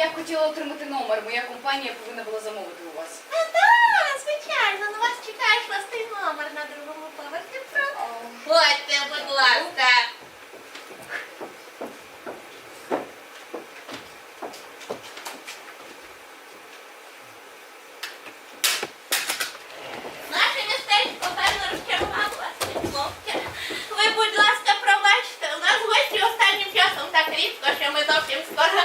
я хотіла отримати номер. Моя компанія повинна була замовити у вас. Так, звичайно, на вас чекає 6-й номер на другому поверсі. Ходьте, будь ласка. Наше містечко певно розчарувало вас, хлопці. Ви, будь ласка, пробачте, у нас гості останнім часом так рідко, що ми зовсім скоро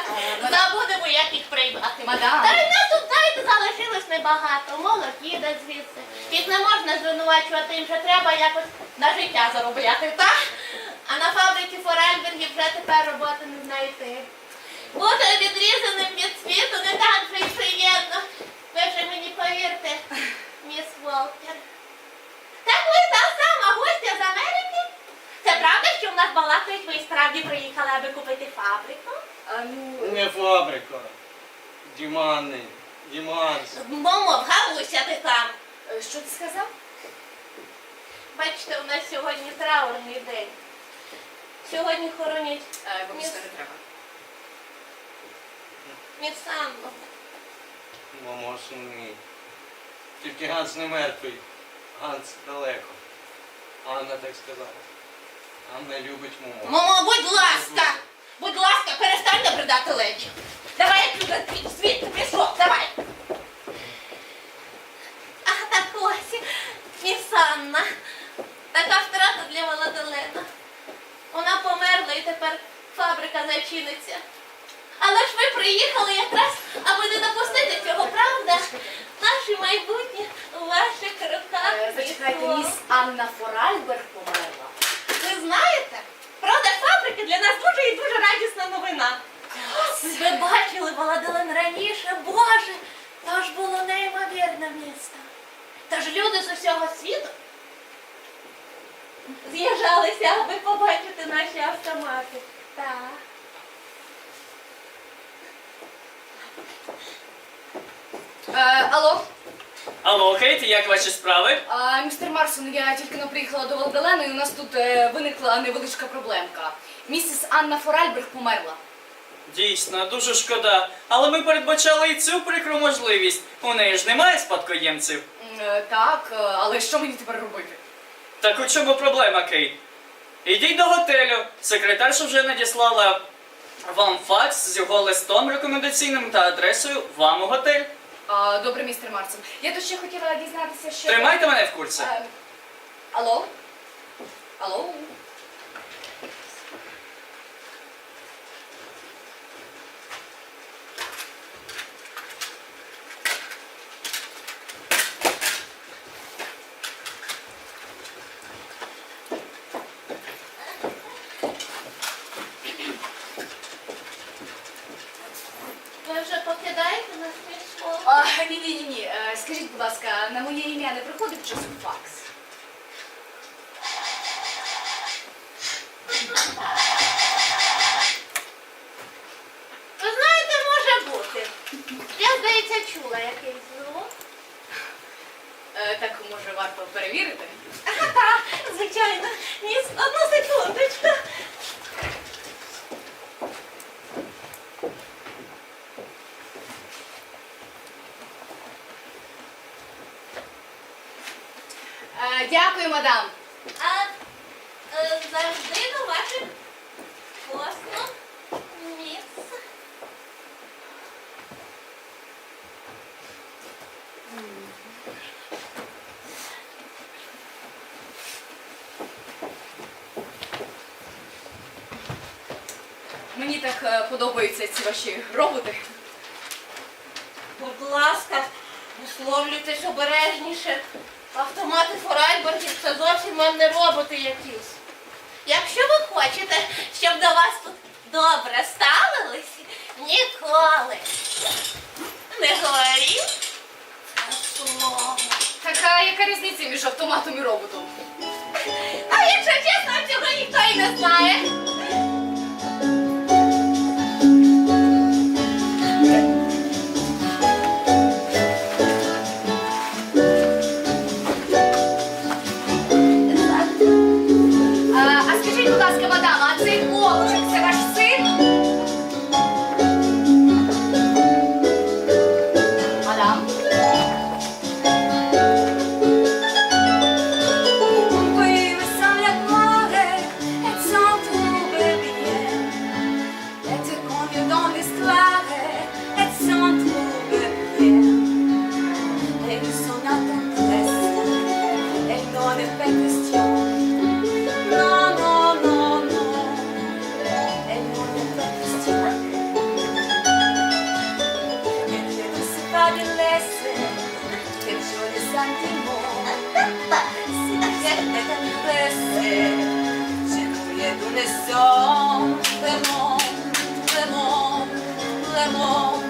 забудемо, як їх приймати. Мадам. Та й нас тут, знаєте, залишилось небагато. Молодь їде звідси. Їх не можна звинувачувати, їм вже треба якось на життя заробляти, так? А на фабриці Форельбергів вже тепер роботи не знайти. Бути відрізаним від світу не так вже й приємно. Ви вже мені повірте, міс Волкер. Так ви та сама гостя з Америки? Це правда, що в нас балакають, ви справді приїхали, аби купити фабрику? Не фабрика. Дімани. Діманс. Момо, вгавуйся ти там. Що ти сказав? Бачите, у нас сьогодні траурний день. Сьогодні хоронять Вибачте, не треба. міс Анну. Мамо, сумний. Тільки Ганс не мертвий. Ганс далеко. Анна так сказала. Анна любить Момо. Момо, будь ласка, перестань набридати леді. Давай отсюда, звідти пішов, давай. Ах, так ось, міс Анна. Така втрата для Володелена. Вона померла і тепер фабрика зачиниться. Але ж ви приїхали якраз, аби не допустити цього, правда? Наші майбутні у ваших руках. Зачекайте, міс Анна Форельберг померла. Ви знаєте, продаж фабрики для нас дуже і дуже радісна новина. Ви бачили Володелен раніше, Боже, то ж було неймовірне місто. Тож люди з усього світу з'їжджалися, аби побачити наші автомати. Так. Алло? Алло, Кейті, як ваші справи? Містер Марсон, я тільки но приїхала до Володелена, і у нас тут виникла невеличка проблемка. Місіс Анна Форельберг померла. Дійсно, дуже шкода. Але ми передбачали і цю прикру можливість. У неї ж немає спадкоємців. Так, але що мені тепер робити? Так у чому проблема, Кейт? Ідіть до готелю. Секретарша вже надіслала вам факс з його листом рекомендаційним та адресою вам у готель. Добре, містер Марсон. Я тут ще хотіла дізнатися, що... Тримайте мене в курсі. Алло? Алло? Ви вже покидаєте нас пішло? Ні. Скажіть, будь ласка, на моє ім'я не приходить часом факс? Ви знаєте, може бути. Я, здається, чула якийсь звук. Так, може, варто перевірити? Так, звичайно. Міс, одну секундочку. Дякую, мадам. Завжди до ваших послуг, міс. Мені так подобаються ці ваші роботи. Будь ласка, висловлюйтесь обережніше. Автомати Форельбергів – це зовсім вам не роботи якісь. Якщо ви хочете, щоб до вас тут добре ставились, ніколи не говоріть це слово. Така яка різниця між автоматом і роботом? А якщо чесно, цього ніхто й не знає. Мадам, а цей хлопчик, це ваш син? несем лимон, лимон, лимон.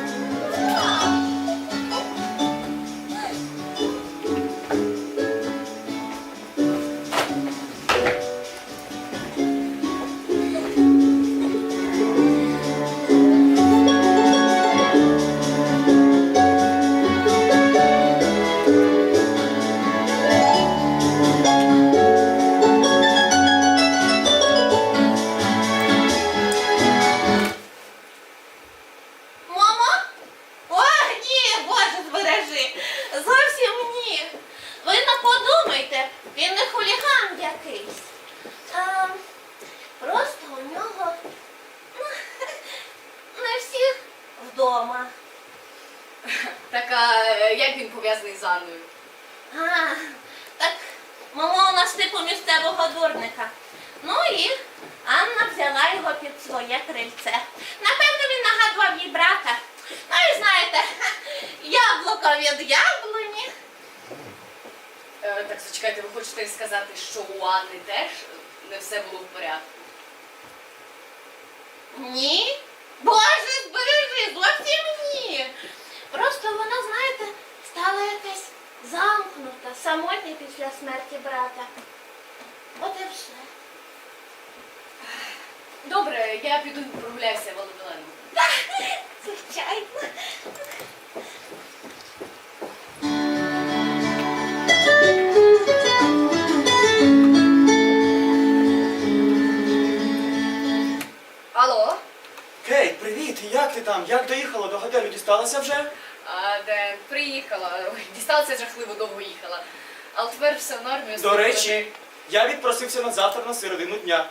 Мамо? Ой, ні, Боже, збережи. Зовсім ні. Ви не подумайте, він не хуліган якийсь. Просто у нього не всіх вдома. Так, а як він пов'язаний з Анною? А, так, мама у нас типу місцевого дурника. Ну і Анна взяла його під своє крильце. Напевно, він нагадував їй брата. Ну і знаєте, яблуко від яблуні. Так, зачекайте, ви хочете сказати, що у Анни теж не все було в порядку? Ні. Боже, збережи, зовсім ні. Просто вона, знаєте, стала якась замкнута, самотня після смерті брата. От і все. Добре, я піду прогуляюся Володоленом. Звичайно. Алло? Кейт, привіт! Як ти там? Як доїхала до готелю? Дісталася вже? Ден, приїхала. Ой, дісталася жахливо, довго їхала. Але тепер все в нормі. До речі, я відпросився на завтра на середину дня.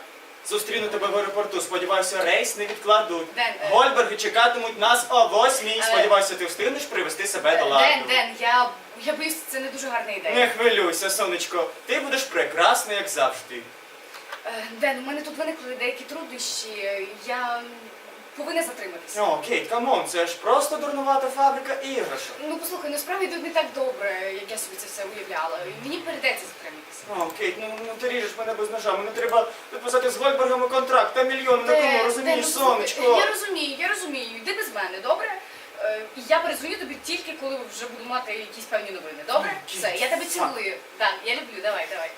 Зустріну тебе в аеропорту. Сподіваюся, рейс не відкладуть. Ден, Гольберги чекатимуть нас о 8:00. Сподіваюся, ти встигнеш привести себе до ладу. Ден, я боюсь, це не дуже гарна ідея. Не хвилюйся, сонечко. Ти будеш прекрасна, як завжди. Ден, у мене тут виникли деякі труднощі. Я повинна затриматися. О, Кейт, камон, це ж просто дурнувата фабрика іграшок. Ну, послухай, ну справи йдуть не так добре, як я собі це все уявляла. Мені перейдеться затриматися. О, Кейт, ну ти ріжеш мене без ножа. Мені треба підписати з Гольбергами контракт та мільйони на кону, розумієш, сонечко. Я розумію. Йди без мене, добре? І я перезвоню тобі тільки, коли вже буду мати якісь певні новини, добре? Ой, Все, я тебе фак. цілую. Так, я люблю, давай. Так.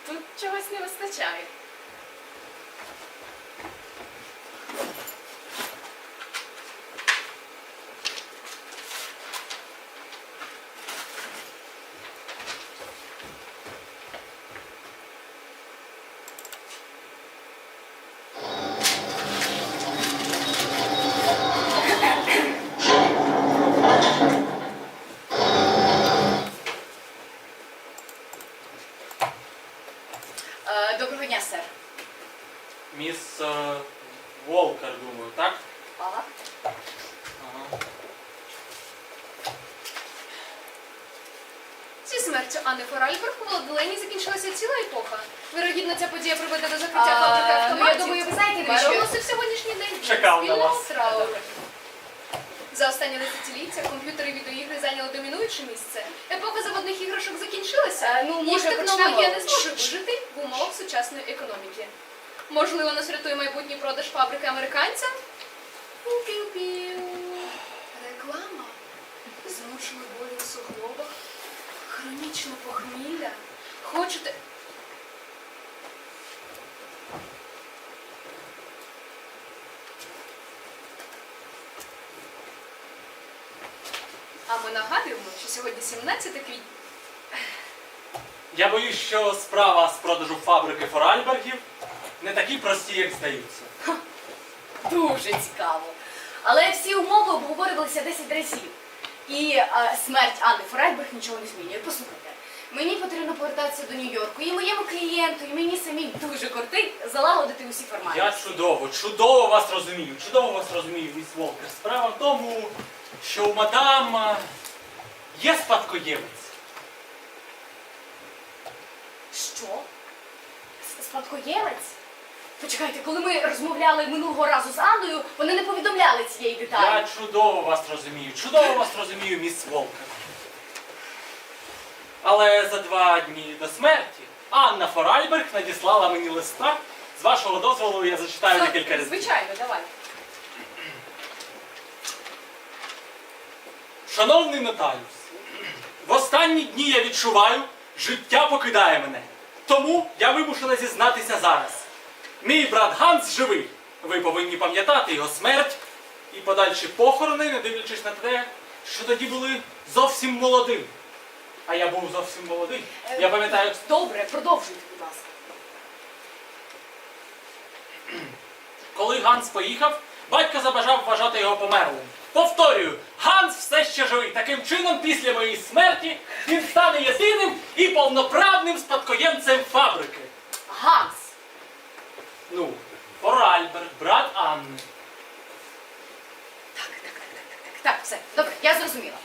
Тут чогось не вистачає. Доброго дня, сер. Міс Волкер, думаю, так? Ага. Ага. Зі смертю Анни Форальберг у Володолені закінчилася ціла епоха. Вирогідно, ця подія приведе до закриття фабрики автоматів. Ну, я думаю, ви знаєте, Мер навіщо? оголосив сьогоднішній день Чекав на спільного вас. трауру. За останні десятиліття комп'ютери і відеоігри зайняли домінуюче місце. Епоха заводних іграшок закінчилася. Ну, Їх може, технологія почнемо? не зможе вижити в умовах сучасної економіки. Можливо, нас рятує майбутній продаж фабрики американцям? Піу-піу-піу. Реклама. Змучили болі у суглобах. Хронічне похмілля. Хочете... А ми нагадуємо, що сьогодні 17 квітня. Я боюсь, що справа з продажу фабрики Форальбергів не такі прості, як здаються. дуже цікаво. Але всі умови обговорювалися 10 разів. І смерть Анни Форельберг нічого не змінює. Послухайте, мені потрібно повертатися до Нью-Йорку. І моєму клієнту, і мені самій дуже кортить залагодити усі Я формальності. чудово вас розумію, міс Волкер. Справа в тому, що у мадам є спадкоємець. Що? Спадкоємець? Почекайте, коли ми розмовляли минулого разу з Анною, вони не повідомляли цієї деталі. Я чудово вас розумію, міс Волкер. Але за 2 дні до смерті Анна Форальберг надіслала мені листа. З вашого дозволу я зачитаю декілька разів. Звичайно, давай. Шановний нотаріус, в останні дні я відчуваю, життя покидає мене. Тому я вимушена зізнатися зараз. Мій брат Ганс живий. Ви повинні пам'ятати його смерть і подальші похорони, не дивлячись на те, що тоді були зовсім молодим. А я був зовсім молодий. Я пам'ятаю, Добре, продовжуйте, будь ласка. коли Ганс поїхав, батько забажав вважати його померлим. Повторюю, Ганс все ще живий. Таким чином, після моєї смерті, він стане єдиним і повноправним спадкоємцем фабрики. Ганс. Ну, Форальберг, брат Анни. Так, все, добре, я зрозуміла.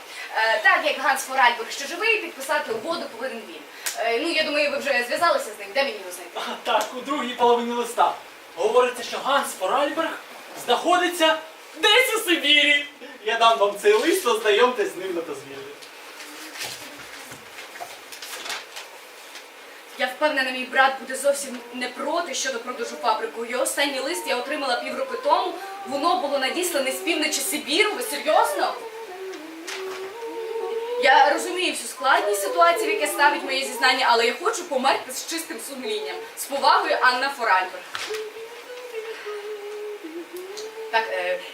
Так як Ганс Форальберг ще живий, підписати угоду повинен він. Ну, я думаю, ви вже зв'язалися з ним. Де мені його знайти? А, так, у другій половині листа. Говориться, що Ганс Форальберг знаходиться десь у Сибірі. Я дам вам цей лист, ознайомтесь з ним на дозвіллі. Я впевнена, мій брат буде зовсім не проти щодо продажу фабрику. Його останній лист я отримала півроку тому. Воно було надіслане з півночі Сибіру. Ви серйозно? Я розумію всю складність ситуації, в яке ставить моє зізнання, але я хочу померти з чистим сумлінням. З повагою, Анна Форальберг. Так,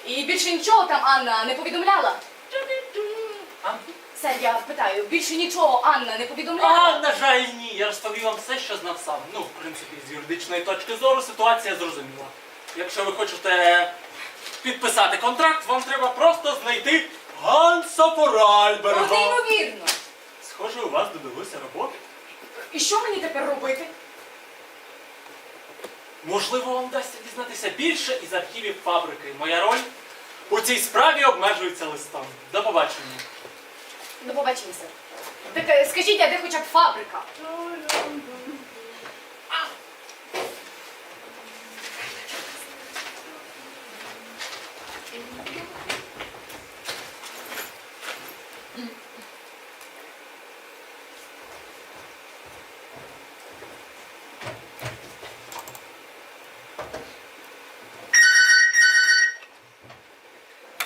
і більше нічого там Анна не повідомляла? А? Все, я питаю, більше нічого Анна не повідомляла? А, на жаль, ні. Я розповів вам все, що знав сам. Ну, в принципі, з юридичної точки зору ситуація зрозуміла. Якщо ви хочете підписати контракт, вам треба просто знайти Ганса Форальберга. Неймовірно. Схоже, у вас додалося роботи. І що мені тепер робити? Можливо, вам вдасться дізнатися більше із архівів фабрики. Моя роль у цій справі обмежується листом. До побачення. До побачення, сер. Так скажіть, а де хоча б фабрика?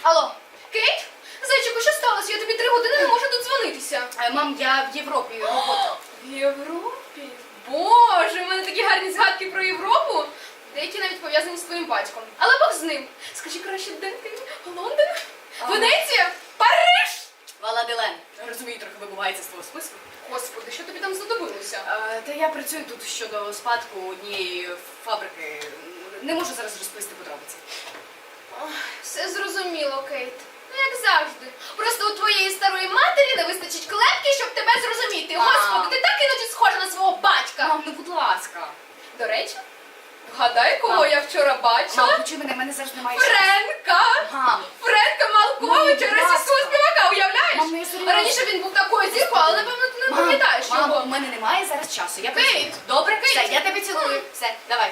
Алло, Кейт? Зайчику, що сталося? Я тобі 3 години не можу додзвонитися. Мам, я в Європі робота. В Європі? Боже, в мене такі гарні згадки про Європу. Деякі навіть пов'язані з твоїм батьком. Але Бог з ним. Скажи краще, де ти? Лондон? Венеція? Париж? Валаделен. Розумію, трохи вибувається з твого списку. Господи, що тобі там знадобилося? Та я працюю тут щодо спадку однієї фабрики. Не можу зараз розповісти подробиці. Ох, все зрозуміло, Кейт. Ну, як завжди. Просто у твоєї старої матері не вистачить клепки, щоб тебе зрозуміти. Мам. Господи, ти так іноді схожа на свого батька. Мам, ну будь ласка. До речі, вгадай, кого Мам. я вчора бачила? Мам, почуй мене зараз немає. Френка! Мам. Френка Малковича, Мам, будь російського ласка. співака, уявляєш? Мам, ну я серйозно. Раніше він був такою зіркою, але напевно ти не пам'ятаєш Мам, його. у мене немає зараз часу. Я Кейт, працюю. Добре? Кейт. Все, я тебе цілую. Все, давай.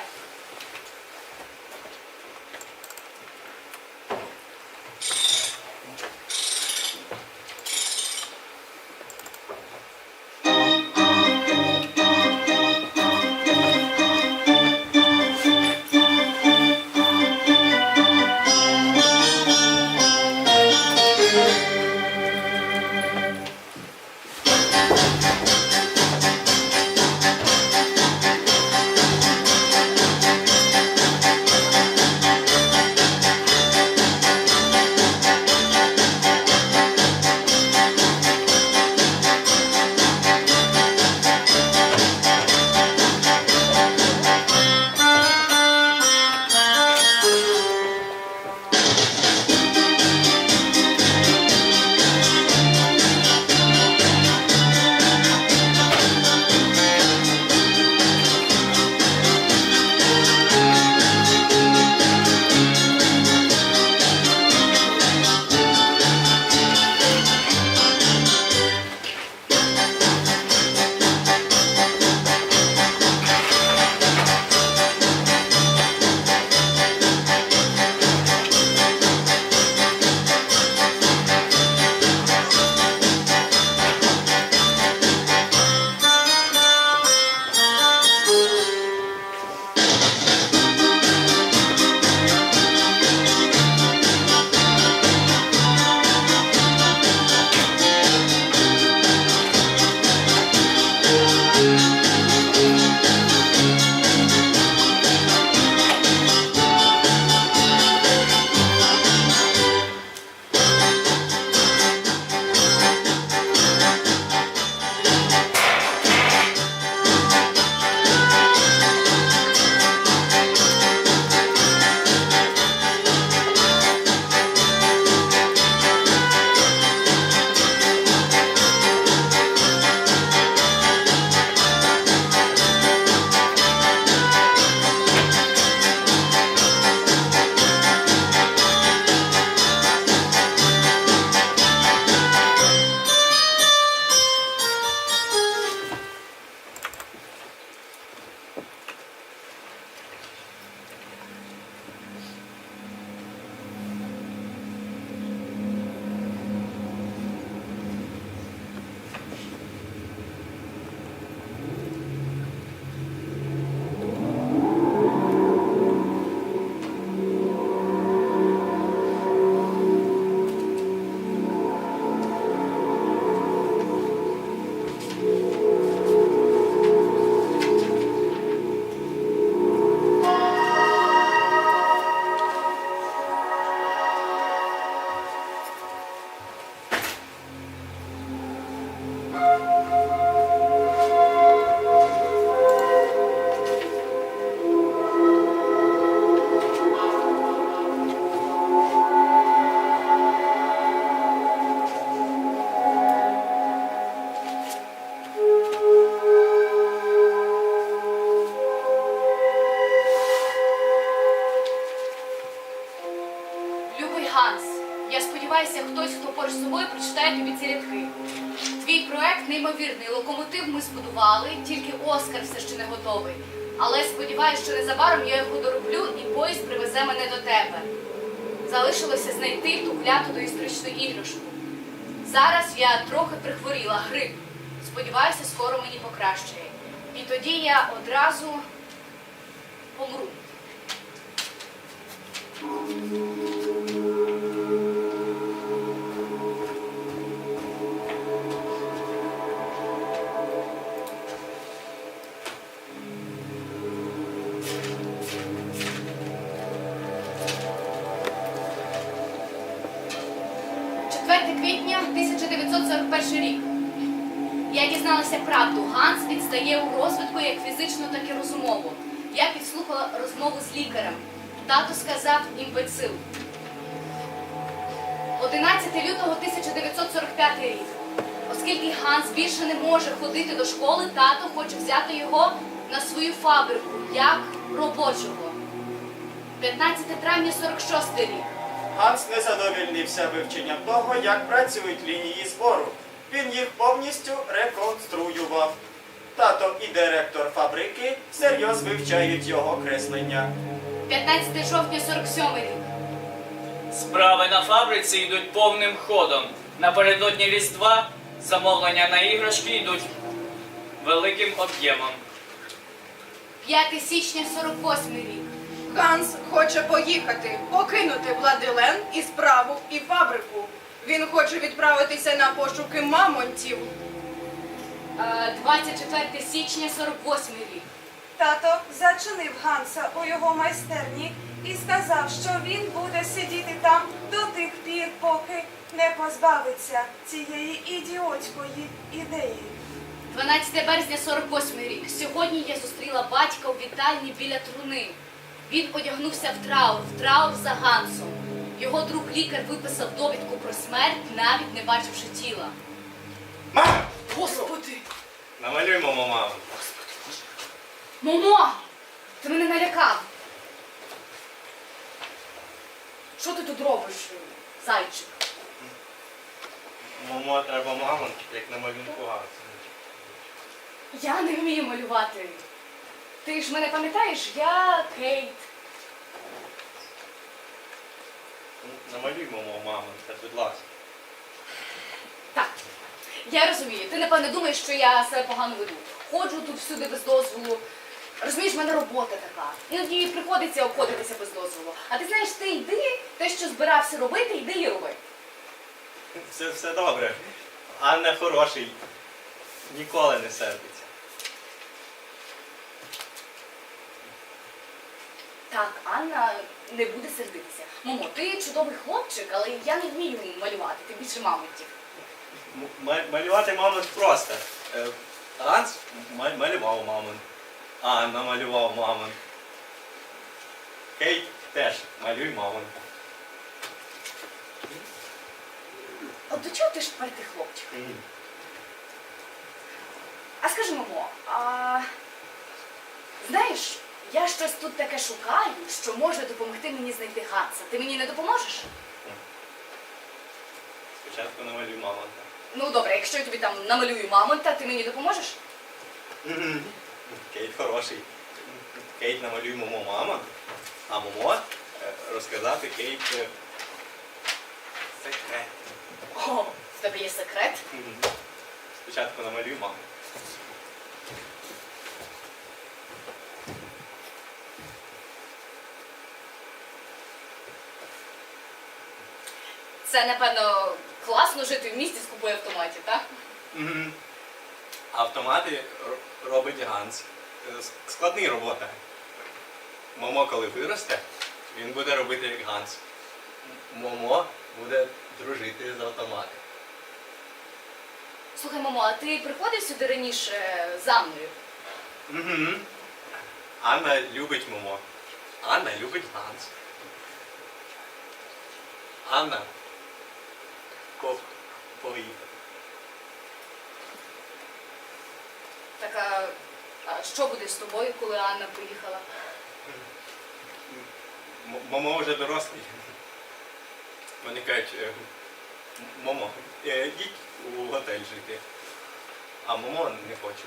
Ганс, я сподіваюся, хтось, хто поруч з собою, прочитає тобі ці рядки. Твій проект неймовірний, локомотив ми збудували, тільки Оскар все ще не готовий. Але сподіваюся, що незабаром я його дороблю і поїзд привезе мене до тебе. Залишилося знайти ту кляту доісторичну іграшку. Зараз я трохи прихворіла, грип. Сподіваюся, скоро мені покращає. І тоді я одразу помру. Квітня 1941 рік. Я дізналася правду. Ганс відстає у розвитку як фізично, так і розумово. Я підслухала розмову з лікарем. Тато сказав імбецил. 11 лютого 1945 рік. Оскільки Ганс більше не може ходити до школи, тато хоче взяти його на свою фабрику, як робочого. 15 травня 46 рік. Ганс не задовольнився вивченням того, як працюють лінії збору. Він їх повністю реконструював. Тато і директор фабрики всерйоз вивчають його креслення. 15 жовтня 47 рік. Справи на фабриці йдуть повним ходом. Напередодні Різдва замовлення на іграшки йдуть великим об'ємом. 5 січня 48 рік. Ганс хоче поїхати, покинути Владилен і справу, і фабрику. Він хоче відправитися на пошуки мамонтів. 24 січня 48 рік. Тато зачинив Ганса у його майстерні і сказав, що він буде сидіти там до тих пір, поки не позбавиться цієї ідіотської ідеї. 12 березня 48 рік. Сьогодні я зустріла батька у вітальні біля труни. Він одягнувся в траур за Гансом. Його друг-лікар виписав довідку про смерть, навіть не бачивши тіла. Мама! Господи! Намалюємо маму. Момо! Ти мене налякав. Що ти тут робиш, зайчик? Мамо, треба маму, як на малюнку Ганса. Я не вмію малювати. Ти ж мене пам'ятаєш? Я Кейт. Намалюємо маму, будь ласка. Так, я розумію. Ти, напевне, думаєш, що я себе погано веду. Ходжу тут всюди без дозволу. Розумієш, в мене робота така. Іноді приходиться обходитися без дозволу. А ти знаєш, ти йди, те, що збирався робити, йди і роби. Все добре. Анна хороший. Ніколи не сердиться. Так, Анна не буде сердитися. Мамо, ти чудовий хлопчик, але я не вмію малювати, ти більше мамонтів. Малювати мамонт просто. Ганс малював мамонт. Анна малював мамонт. Кейт теж малюй мамонта. От до чого ти ж тепер ти хлопчик? А скажи, мамо, знаєш, я щось тут таке шукаю, що може допомогти мені знайти Ганса. Ти мені не допоможеш? Спочатку намалюй мамонта. Ну добре, якщо я тобі там намалюю мамонта, ти мені допоможеш? Кейт хороший. Кейт намалюй Момо мамонт, а Момо розказати Кейт секрет. О, в тебе є секрет? Спочатку намалюй мамонт. Це, напевно, класно жити в місті з купою автоматів, так? Автомати робить Ганс. Складна робота. Момо, коли виросте, він буде робити як Ганс. Момо буде дружити з автоматом. Слухай, мамо, а ти приходив сюди раніше за мною? Анна любить Момо. Анна любить Ганс. Анна поїхала. Так, а що буде з тобою, коли Анна поїхала? Момо вже дорослий. Вони кажуть, Момо, йдіть у готель жити. А Момо не хочу.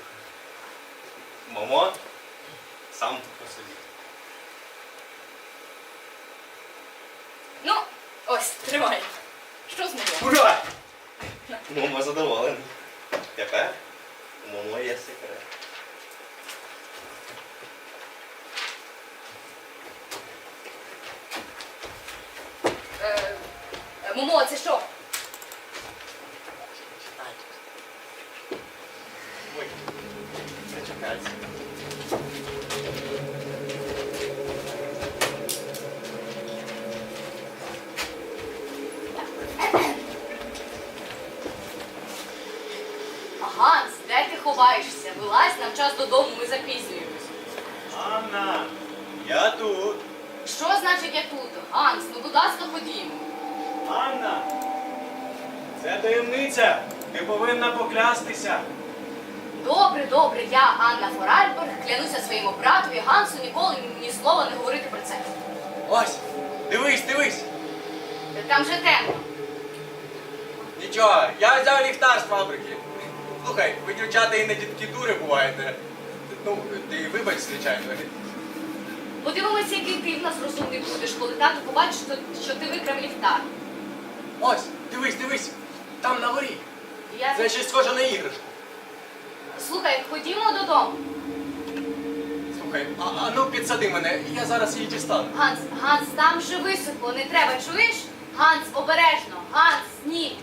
Момо сам по собі. Ну, ось, тримай. Що з Момо? Ура! Момо задоволений. Тепер у Момо є секрет. Момо, це що? Ой, зачекайся. Ганс, де ти ховаєшся? Вилазь, нам час додому, ми запізнюємось. Анна, я тут. Що значить я тут? Ганс, ну будь ласка, ходімо. Анна, це таємниця. Ти повинна поклястися. Добре, добре, я, Анна Форальберг, клянуся своєму братові Гансу ніколи ні слова не говорити про це. Ось, дивись, дивись. Там же темно. Нічого, я взяв ліхтар з фабрики. Слухай, ви дівчата іноді такі дури буваєте. Ну, ти вибач, звичайно. Подивимося, який ти в нас розумний будеш, коли тато побачить, що ти викрав ліхтар. Ось, дивись, дивись. Там на горі. Я... Це щось схоже на іграшку. Слухай, ходімо додому. Слухай, а ну підсади мене, я зараз її дістану. Ганс, там же високо, не треба, чуєш? Ганс, обережно. Ганс, ні.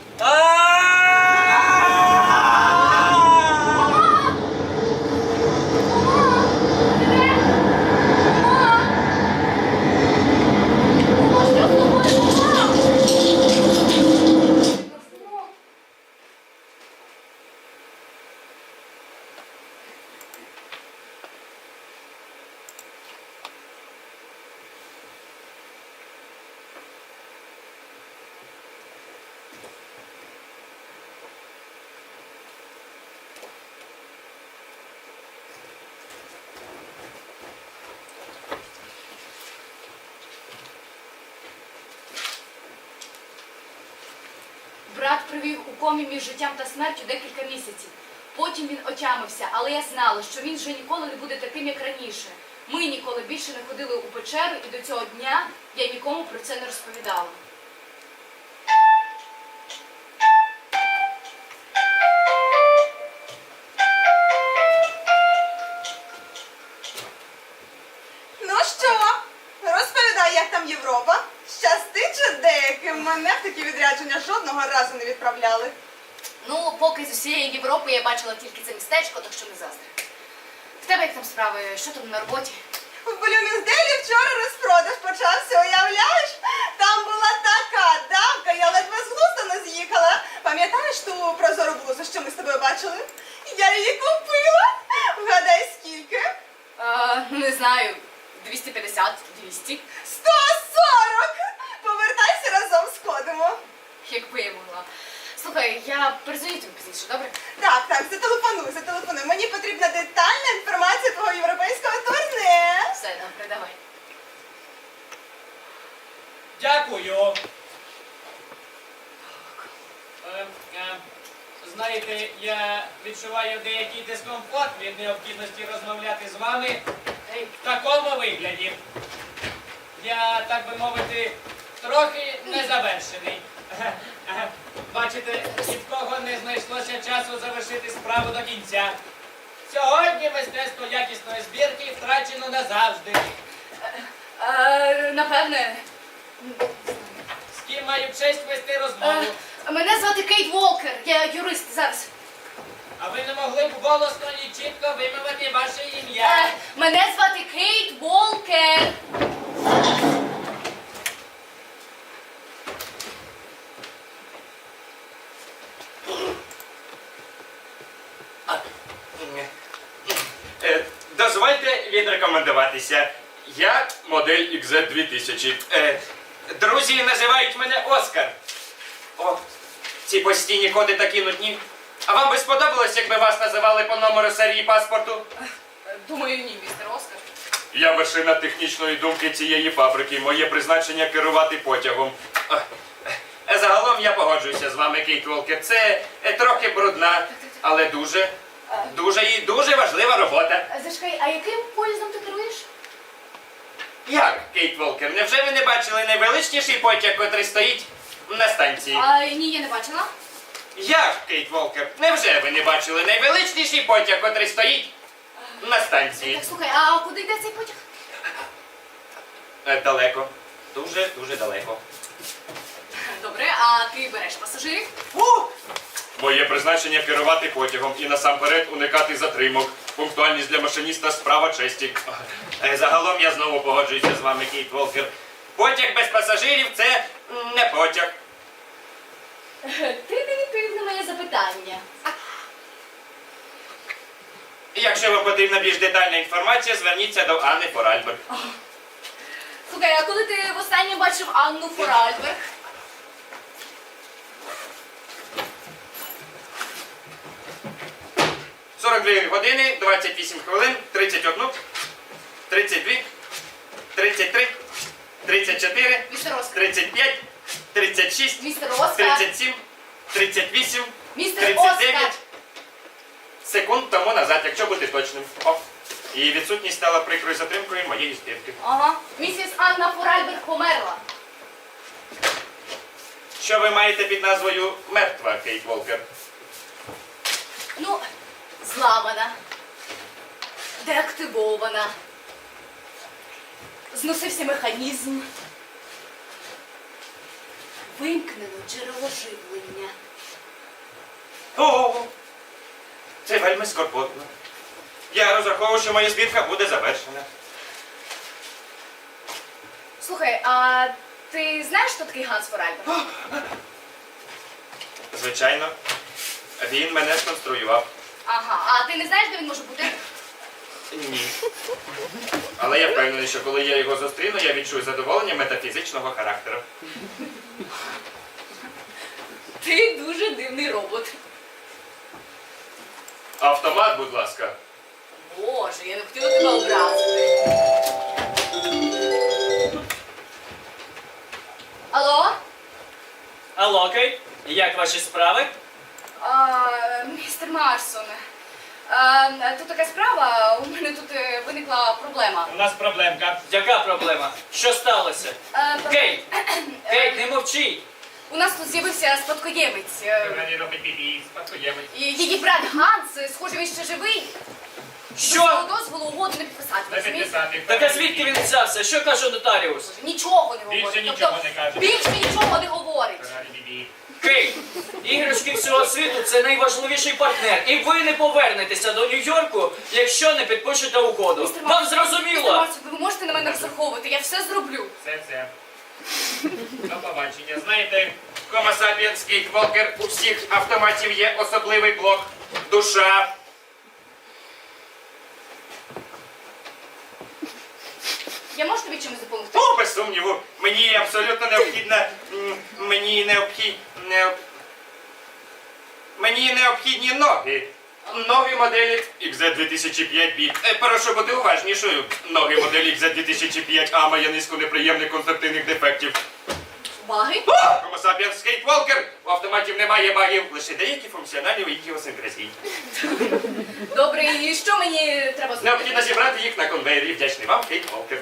Брат провів у комі між життям та смертю декілька місяців. Потім він отямився, але я знала, що він вже ніколи не буде таким, як раніше. Ми ніколи більше не ходили у печеру, і до цього дня я нікому про це не розповідала. Ну що, розповідай, як там Європа? Щастить же деяким, мене в такі відрядження жодного разу не відправляли. Ну, поки з усієї Європи я бачила тільки це містечко, так що не заздрю. В тебе як там справи? Що там на роботі? В Блюмінсделі вчора розпродаж почався, уявляєш? Там була така давка, я ледве з глузду не з'їхала. Пам'ятаєш ту прозору блузу, що ми з тобою бачили? Я її купила. Вгадай, скільки? Не знаю, 250, 200. 140! Повертайся, разом сходимо. Якби я могла. Слухай, я перезвоню тобі пізніше, добре? Так, зателефонуй. Мені потрібна детальна інформація твого європейського турне. Все, добре, давай. Дякую. Знаєте, я відчуваю деякий дискомфорт від необхідності розмовляти з вами в такому вигляді. Я, так би мовити, трохи незавершений. Бачите, ні в кого не знайшлося часу завершити справу до кінця. Сьогодні мистецтво якісної збірки втрачено назавжди. Напевне. З ким маю честь вести розмову? Мене звати Кейт Волкер, я юрист зараз. А ви не могли б голосно і чітко вимовити ваше ім'я? Мене звати Кейт Волкер. Дозвольте відрекомендуватися. Я модель XZ2000. Друзі називають мене Оскар. О, ці постійні коди такі нудні. А вам би сподобалось, якби вас називали по номеру серії паспорту? Думаю, ні, містер Оскар. Я вершина технічної думки цієї фабрики. Моє призначення керувати потягом. Загалом я погоджуюся з вами, Кейт Волкер. Це трохи брудна, але дуже важлива робота. Зачекай, а яким поїздом ти керуєш? Як, Кейт Волкер, невже ви не бачили найвеличніший потяг, котрий стоїть на станції? Ні, я не бачила. Як, Кейт Волкер, невже ви не бачили найвеличніший потяг, котрий стоїть на станції? Так, слухай, а куди йде цей потяг? Далеко. Дуже далеко. Добре, а ти береш пасажирів? Моє призначення керувати потягом і насамперед уникати затримок. Пунктуальність для машиніста справа честі. Загалом я знову погоджуюся з вами, Кейт Волкер. Потяг без пасажирів це не потяг. Ти не відповів на моє запитання. Якщо вам потрібна більш детальна інформація, зверніться до Анни Форальберг. Слухай, а коли ти востаннє бачив Анну Форальберг? – 42 години, 28 хвилин, 31, 32, 33, 34, Містер Оскар. 35, 36, Містер Оскар. 37, 38, Містер 39 Оскар. секунд тому назад, якщо бути точним. О. І відсутність стала прикрою затримкою моєї збірки. Ага. Місіс Анна Форальберг померла. Що ви маєте під назвою «мертва», Кейт Волкер? Ну, зламана, деактивована, зносився механізм, вимкнено джерело живлення. О, це вельми скорботно. Я розраховую, що моя збірка буде завершена. Слухай, а ти знаєш, хто такий Ганс Форальберг? Звичайно, він мене сконструював. Ага, а ти не знаєш, де він може бути? Ні. Але я впевнений, що коли я його зустріну, я відчую задоволення метафізичного характеру. Ти дуже дивний робот. Автомат, будь ласка. Боже, я не хотіла тебе образити. Алло? Алло, Кейт, як ваші справи? Містер Марсон, тут така справа, у мене тут виникла проблема. У нас проблемка. Яка проблема? Що сталося? Кейт! Кейт, не мовчи! У нас тут з'явився спадкоємець. Мені робить бібі, спадкоємець. І її брат Ганс, схоже, він ще живий. Що? Без дозволу угоду не підписати. розумієш? Так а звідки він взявся? Що каже нотаріус? Нічого не говорить. Більше нічого не каже. Більше нічого не говорить. Кейт, іграшки всього світу це найважливіший партнер. І ви не повернетеся до Нью-Йорку, якщо не підпишете угоду. Містер Вам Містер зрозуміло? Марсон, ви можете на мене розраховувати, я все зроблю. Все. До побачення. Знаєте, Homo sapiens, Кейт Волкер, у всіх автоматів є особливий блок – душа. Я можу тобі чимось допомогти? О, без сумніву, мені абсолютно необхідна, мені необхідні ноги. Ноги моделі XZ2005B. Прошу бути уважнішою. Ноги моделі XZ2005A має низку неприємних конструктивних дефектів. Баги? Homo sapiens, Кейт Волкер. У автоматів немає багів, лише деякі функціональні ідіосинкразії. Добре, і що мені треба зробити? Необхідно зібрати їх на конвейері. Вдячний вам, Кейт Волкер.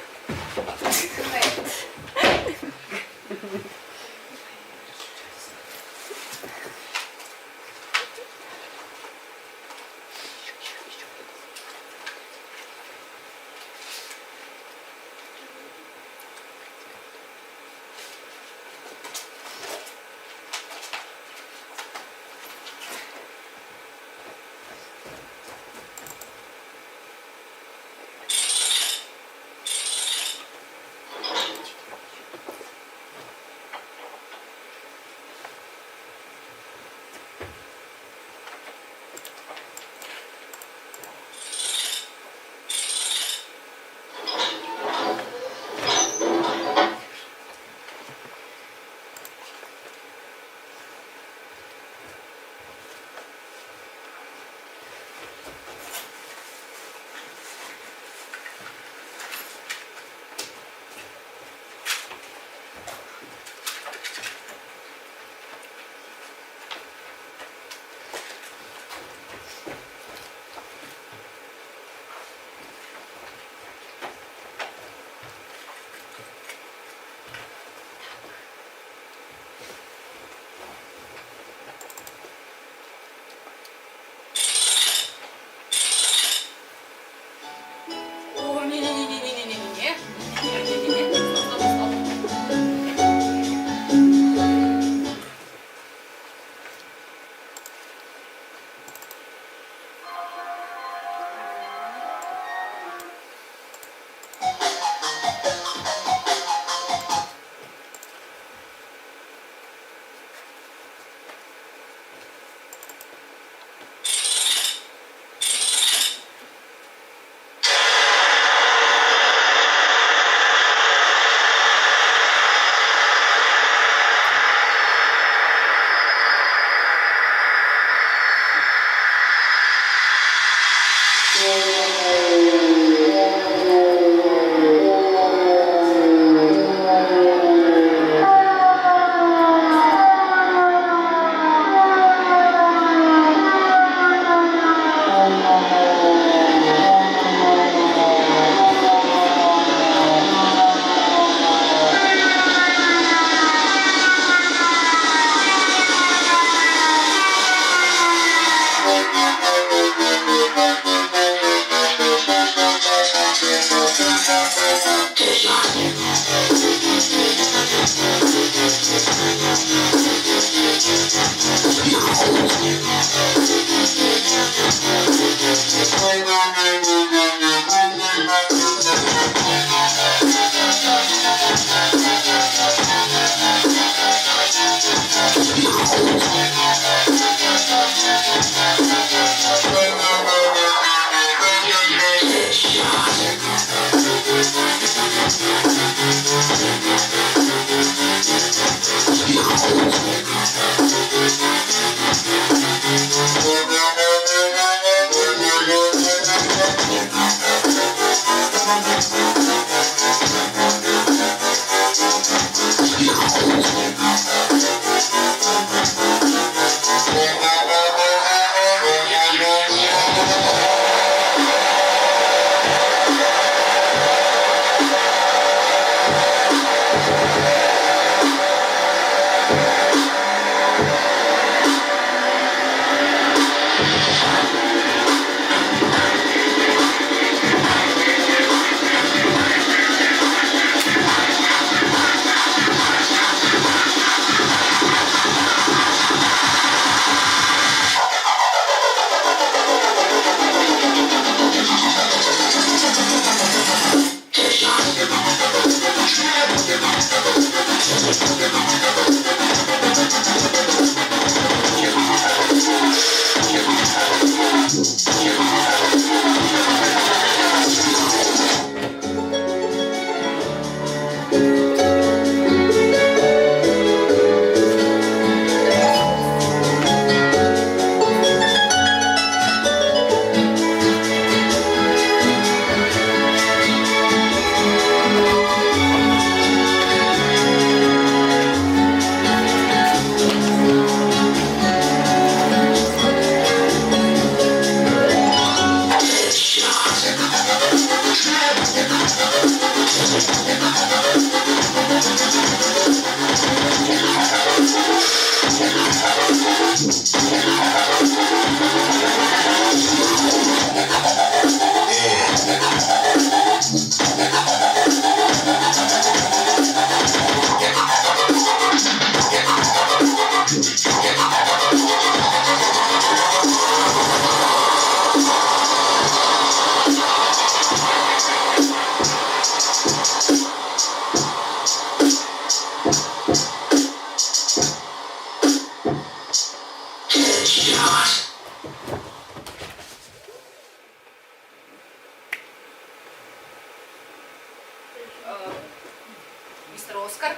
Містер Оскар?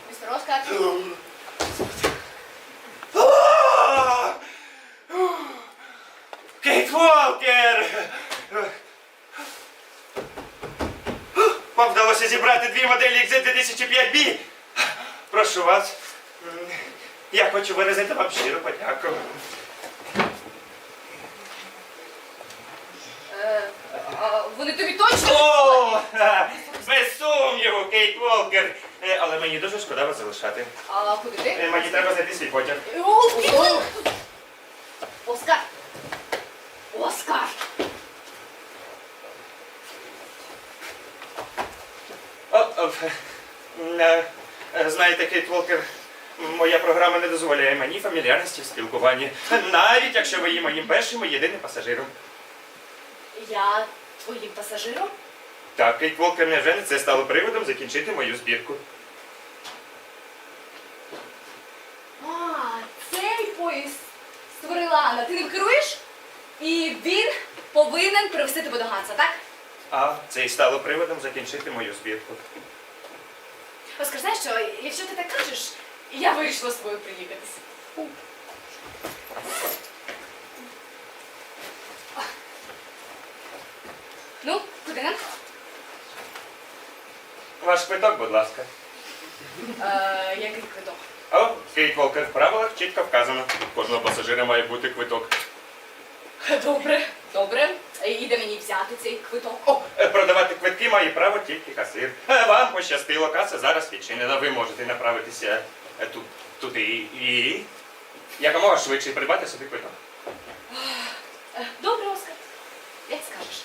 Містер Оскар? Кейт Волкер! Вам вдалося зібрати дві моделі XZ2005B. Прошу вас. Я хочу виразити вам щиру подяку. Вони тобі точно? О, без сумніву, Кейт Волкер. Але мені дуже шкода вас залишати. А куди ти? Мені треба знайти свій потяг. Оскар! Оскар! Знаєте, Кейт Волкер, моя програма не дозволяє мені фамільярності в спілкуванні. Навіть якщо ви є моїм першим і єдиним пасажиром. Я твоїм пасажиром? Так, Кейт Волкер, невже не це стало приводом закінчити мою збірку? А, цей поїзд створила Анна. Ти ним керуєш? І він повинен привести тебе до Ганса, так? А це і стало приводом закінчити мою збірку. Оскар, знаєш що, якщо ти так кажеш, я вирішила з тобою приїхатися. Ну, куди нам? Ваш квиток, будь ласка. Який квиток? О, Кейт Волкер, в правилах чітко вказано. У кожного пасажира має бути квиток. Добре, добре. І де мені взяти цей квиток? О, продавати квитки має право тільки касир. Вам пощастило, каса зараз відчинена. Ви можете направитися туди і якомога швидше придбати собі квиток. Добре, Оскар. Як скажеш.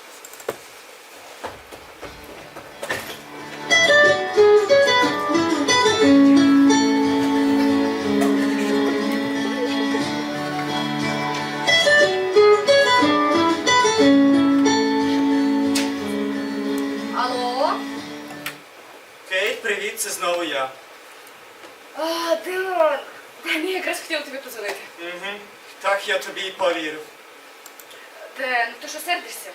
Кейт, привіт, це знову я. Дилан, я якраз хотіла тобі подзвонити. Угу. Так я тобі і повірив. Ден, ти що сердишся?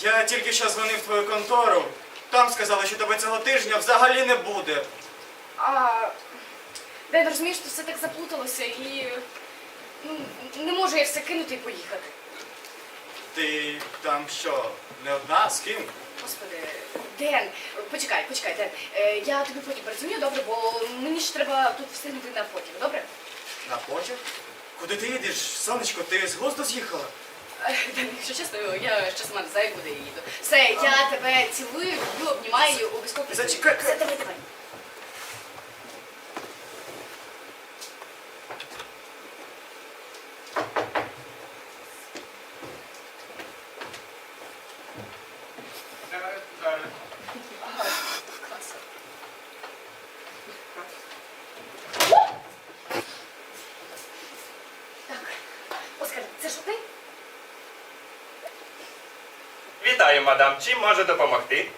Я тільки що дзвонив в твою контору. Там сказали, що тебе цього тижня взагалі не буде. Ден, розумієш, що все так заплуталося і не можу я все кинути і поїхати. Ти там що, не одна? З ким? Господи, Ден, почекай, Ден. Я тобі потім передзвоню, добре, бо мені ж треба тут встигнути на потяг, добре? На потяг? Куди ти їдеш? Сонечко, ти з глузду з'їхала? Ден, якщо чесно, я ще сама не знаю, куди я їду. Все, я тебе цілую, люблю, обнімаю, обов'язково придзвоню. Зачекай. Все, давай. Клас. Так, Оскар, це що ти? Вітаю, мадам. Чим можу допомогти?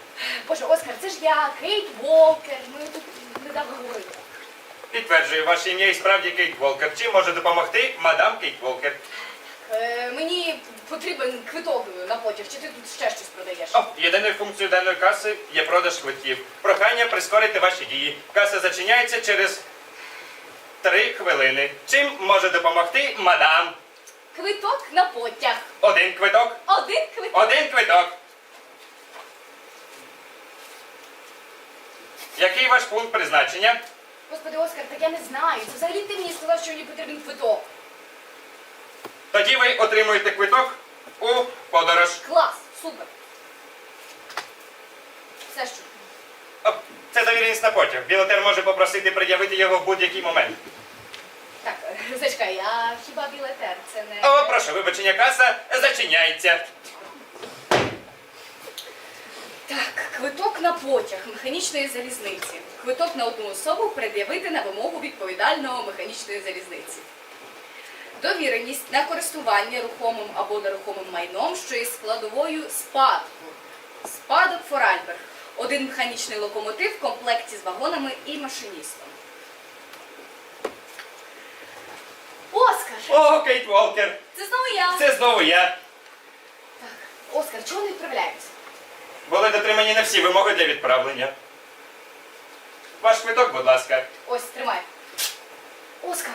Боже, Оскар, це ж я, Кейт Волкер. Ми тут недавно говорили. Підтверджую, ваше ім'я і справді Кейт Волкер. Чим можу допомогти, мадам Кейт Волкер? Мені потрібен квиток на потяг, чи ти тут ще щось продаєш? О, єдиною функцією даної каси є продаж квитків. Прохання прискорити ваші дії. Каса зачиняється через 3 хвилини. Чим може допомогти, мадам? Квиток на потяг. Один квиток. Один квиток. Один квиток. Який ваш пункт призначення? Господи, Оскар, так я не знаю. Це взагалі ти мені сказав, що мені потрібен квиток. Тоді ви отримуєте квиток у подорож. Клас, супер. Все що? О, це довіреність на потяг. Білетер може попросити пред'явити його в будь-який момент. Так, зачекай, а хіба білетер? Це не... О, прошу вибачення, каса зачиняється. Так, квиток на потяг механічної залізниці. Квиток на одну особу пред'явити на вимогу відповідального механічної залізниці. Довіреність на користування рухомим або нерухомим майном, що є складовою спадку. Спадок Форальберг. Один механічний локомотив в комплекті з вагонами і машиністом. Оскар! О, Кейт Волкер. Це знову я! Це знову я. Так, Оскар, чого не відправляємося? Були дотримані не всі вимоги для відправлення. Ваш квиток, будь ласка. Ось, тримай. Оскар!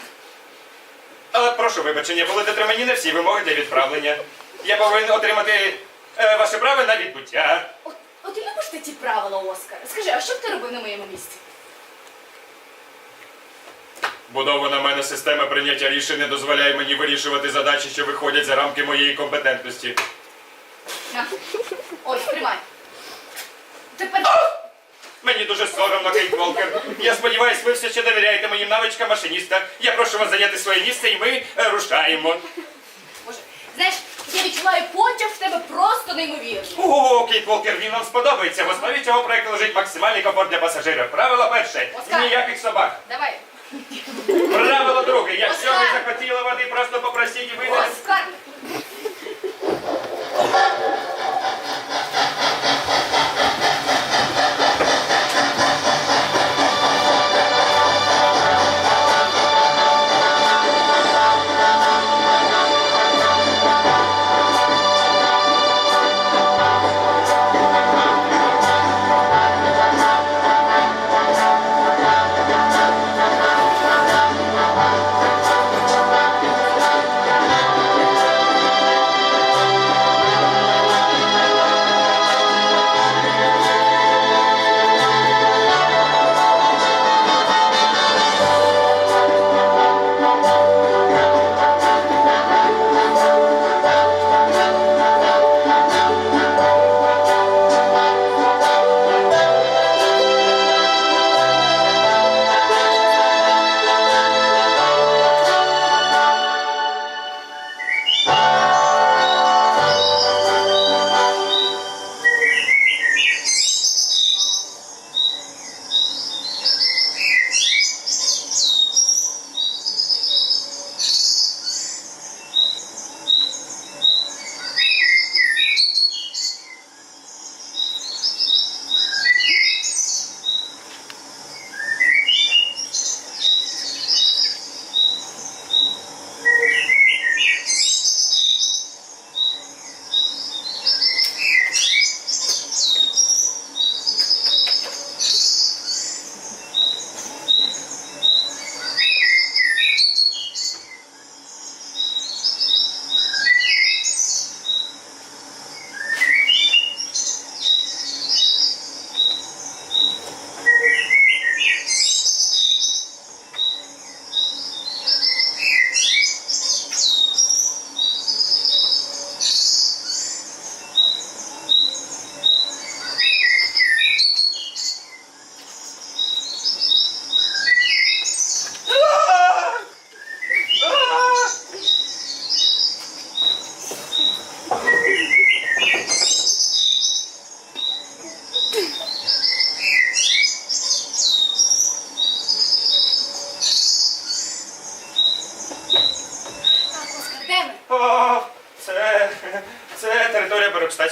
Але прошу вибачення, були дотримані не всі вимоги для відправлення. Я повинен отримати ваше право на відбуття. От ти любиш ти ті правила, Оскар? Скажи, а що б ти робив на моєму місці? Будована в мене система прийняття рішень не дозволяє мені вирішувати задачі, що виходять за рамки моєї компетентності. На. Ось, тримай. Тепер... Мені дуже соромно, Кейт Волкер. Я сподіваюся, ви все ще довіряєте моїм навичкам машиніста. Я прошу вас зайняти своє місце і ми рушаємо. Боже, знаєш, я відчуваю потяг в тебе просто неймовірний. О, Кейт Волкер, він вам сподобається. В основі цього проекту лежить максимальний комфорт для пасажирів. Правило перше. Оскар. Ніяких собак. Давай. Правило друге. Якщо ви Оскар. захотіли води, просто попросіть і вийдете. Оскар!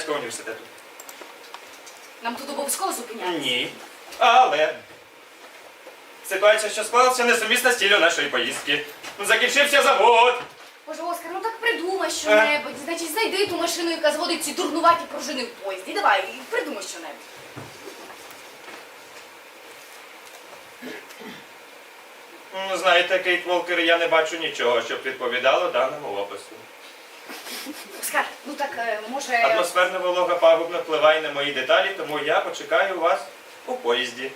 Одеського університету. Нам тут обов'язково зупиняти. Ні. Але ситуація, що склалася, несумісна з ціллю нашої поїздки. Закінчився завод. Боже, Оскар, ну так придумай що-небудь. Значить, знайди ту машину, яка зводить ці дурнуваті пружини в поїзді. Давай, придумай що-небудь. Ну, знаєте, Кейт Волкер, я не бачу нічого, щоб відповідало даному опису. Оскар, ну так, може... Атмосферна волога пагубно впливає на мої деталі, тому я почекаю вас у поїзді.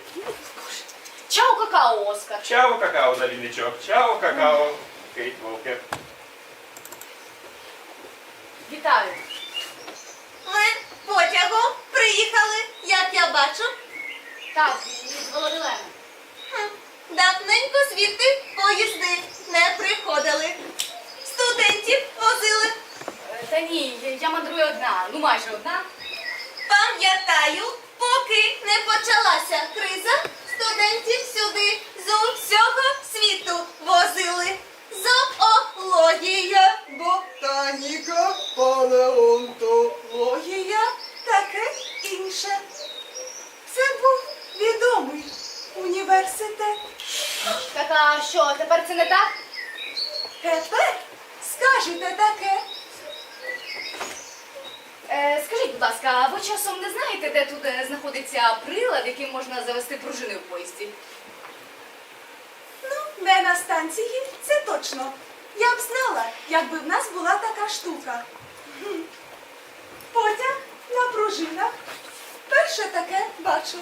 Чао, какао, Оскар. Чао, какао, залівничок. Чао, какао, Кейт Волкер. Вітаю. Ми потягом приїхали, як я бачу. Так, із Володилена. Давненько звідти поїзди не приходили. Студентів возили. Та ні, я мандрую одна, ну майже одна. Пам'ятаю, поки не почалася криза, студентів сюди з усього світу возили. Зоологія, ботаніка, палеонтологія, таке інше. Це був відомий університет. Так, а що, тепер це не так? Тепер скажете таке. Скажіть, будь ласка, а ви часом не знаєте, де тут знаходиться прилад, яким можна завести пружини в поїзді? Ну, не на станції, це точно. Я б знала, якби в нас була така штука. Потяг на пружинах. Перше таке бачу.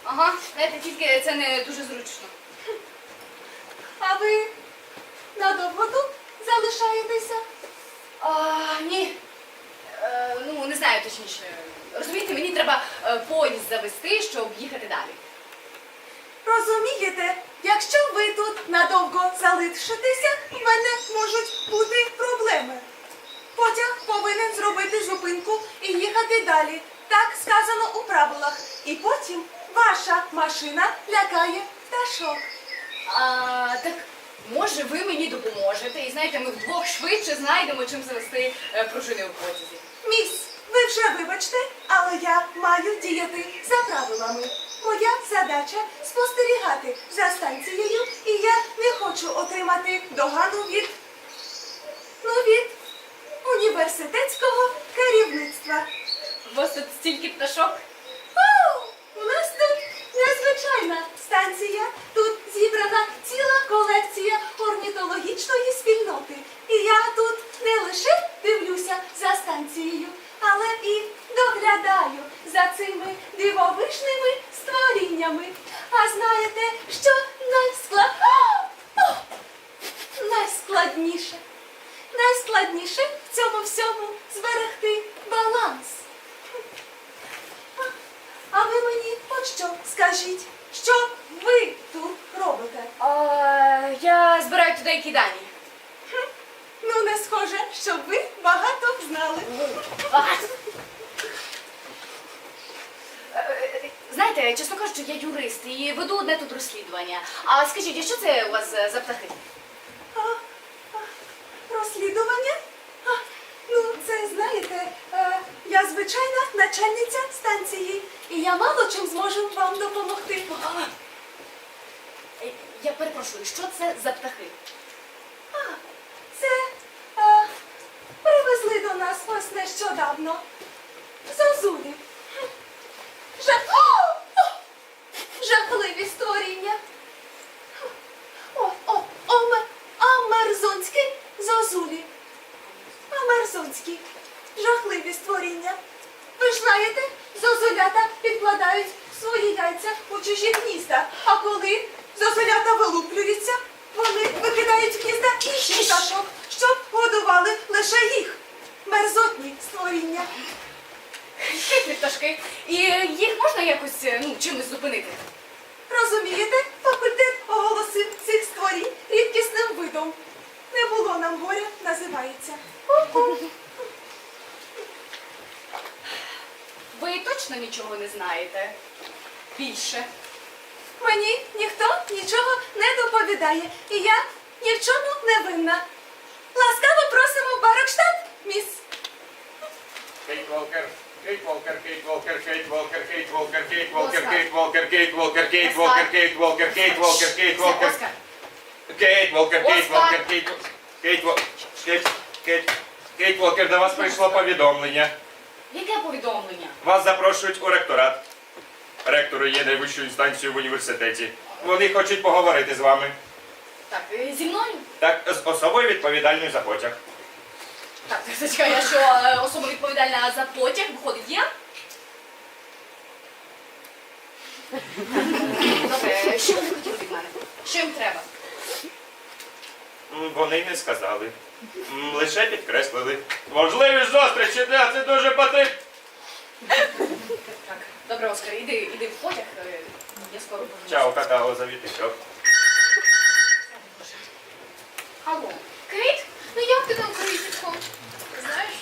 Ага, знаєте, тільки це не дуже зручно. А ви надовго тут залишаєтеся? Ні. Ну, не знаю точніше. Розумієте, мені треба поїзд завести, щоб їхати далі. Розумієте, якщо ви тут надовго залишитеся, в мене можуть бути проблеми. Потяг повинен зробити зупинку і їхати далі. Так сказано у правилах. І потім ваша машина лякає пташок. Так, може, ви мені допоможете, і знаєте, ми вдвох швидше знайдемо, чим завести пружини в потязі. Міс, ви вже вибачте, але я маю діяти за правилами. Моя задача спостерігати за станцією, і я не хочу отримати догану від університетського керівництва. У вас тут стільки пташок? У нас тут незвичайна станція. Тут зібрана ціла колекція орнітологічної спільноти. І я тут не лише дивлюся за станцією, але і доглядаю за цими дивовижними створіннями. А знаєте, що найскладніше? Найскладніше в цьому всьому зберегти баланс. А ви мені от що скажіть, що ви тут робите? Я збираю туди які дані. Ну, не схоже, щоб ви багато знали. Знаєте, чесно кажучи, я юрист і веду одне тут розслідування. А скажіть, а що це у вас за птахи? Розслідування? Ну, це, знаєте, я звичайна начальниця станції, і я мало чим зможу вам допомогти. Я перепрошую, що це за птахи? Це привезли до нас ось нещодавно. Зозулі. Жахливі створіння. Амерзонські зозулі. Амерзонські. Жахливі створіння. Ви ж знаєте, зозулята підкладають свої яйця у чужі гнізда, а коли зозулята вилуплюються, вони викидають в гнізда інших пташок, щоб годували лише їх. Мерзотні створіння. Хитрі пташки. І їх можна якось, чимось зупинити? Розумієте, факультет оголосив цих створінь рідкісним видом. Не було нам горя, називається. Ви точно нічого не знаєте? Більше. Мені ніхто нічого не доповідає, і я ні в чому не винна. Ласкаво просимо в Барокштадт, міс. Кейт Волкер, Кейт Волкер, Кейт Волкер, Кейт Волкер, Кейт Волкер, Кейт Волкер, Кейт Волкер, Кейт Волкер, Кейт Волкер, Кейт Волкер, Кейт Волкер, Кейт Волкер. Оскар, Кейт Волкер, Кейт Волкер, Кейт Кейт Волкер, до вас прийшло повідомлення. яке повідомлення? Вас запрошують у ректорат. Ректори є найвищою інстанцією в університеті. Вони хочуть поговорити з вами. Так, зі мною? Так, з особою відповідальною за потяг. Так, зачекай, я що, особа відповідальна за потяг, виходить, я? Добре, що вони хотіли від мене? Що їм треба? Вони не сказали. Лише підкреслили. Важливість зустрічі, да, це дуже потрібно. Так, добре, Оскар, іди в потяг, я скоро повернусь. Чао, какао, завітичок. Алло, Кейт? Ну як ти там, критико? Знаєш,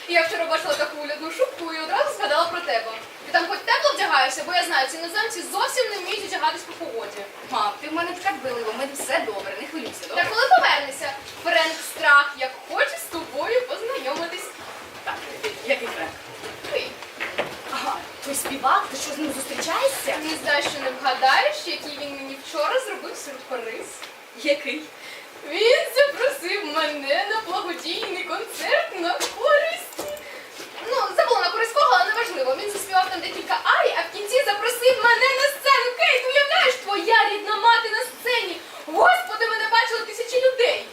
я вчора бачила таку улюдну шубку і одразу згадала про тебе. Ти там хоч тепло вдягаєшся, бо я знаю, ці іноземці зовсім не вміють одягатись по погоді. Мам, ти в мене така билива, в мене все добре, не хвилюйся, Та добре? коли повернешся, Френк Страх, як хоче з тобою познайомитись. Так, який Френк? Ти Ага, той співак, ти що з ним зустрічаєшся? не знаєш, що не вгадаєш, який він мені вчора зробив сюрприз? Який? Він запросив мене на благодійний концерт на користь. Ну, забула на користь кого, але неважливо. Він заспівав там декілька арій, а в кінці запросив мене на сцену. Кейт, уявляєш, твоя рідна мати на сцені. Господи, мене бачили тисячі людей.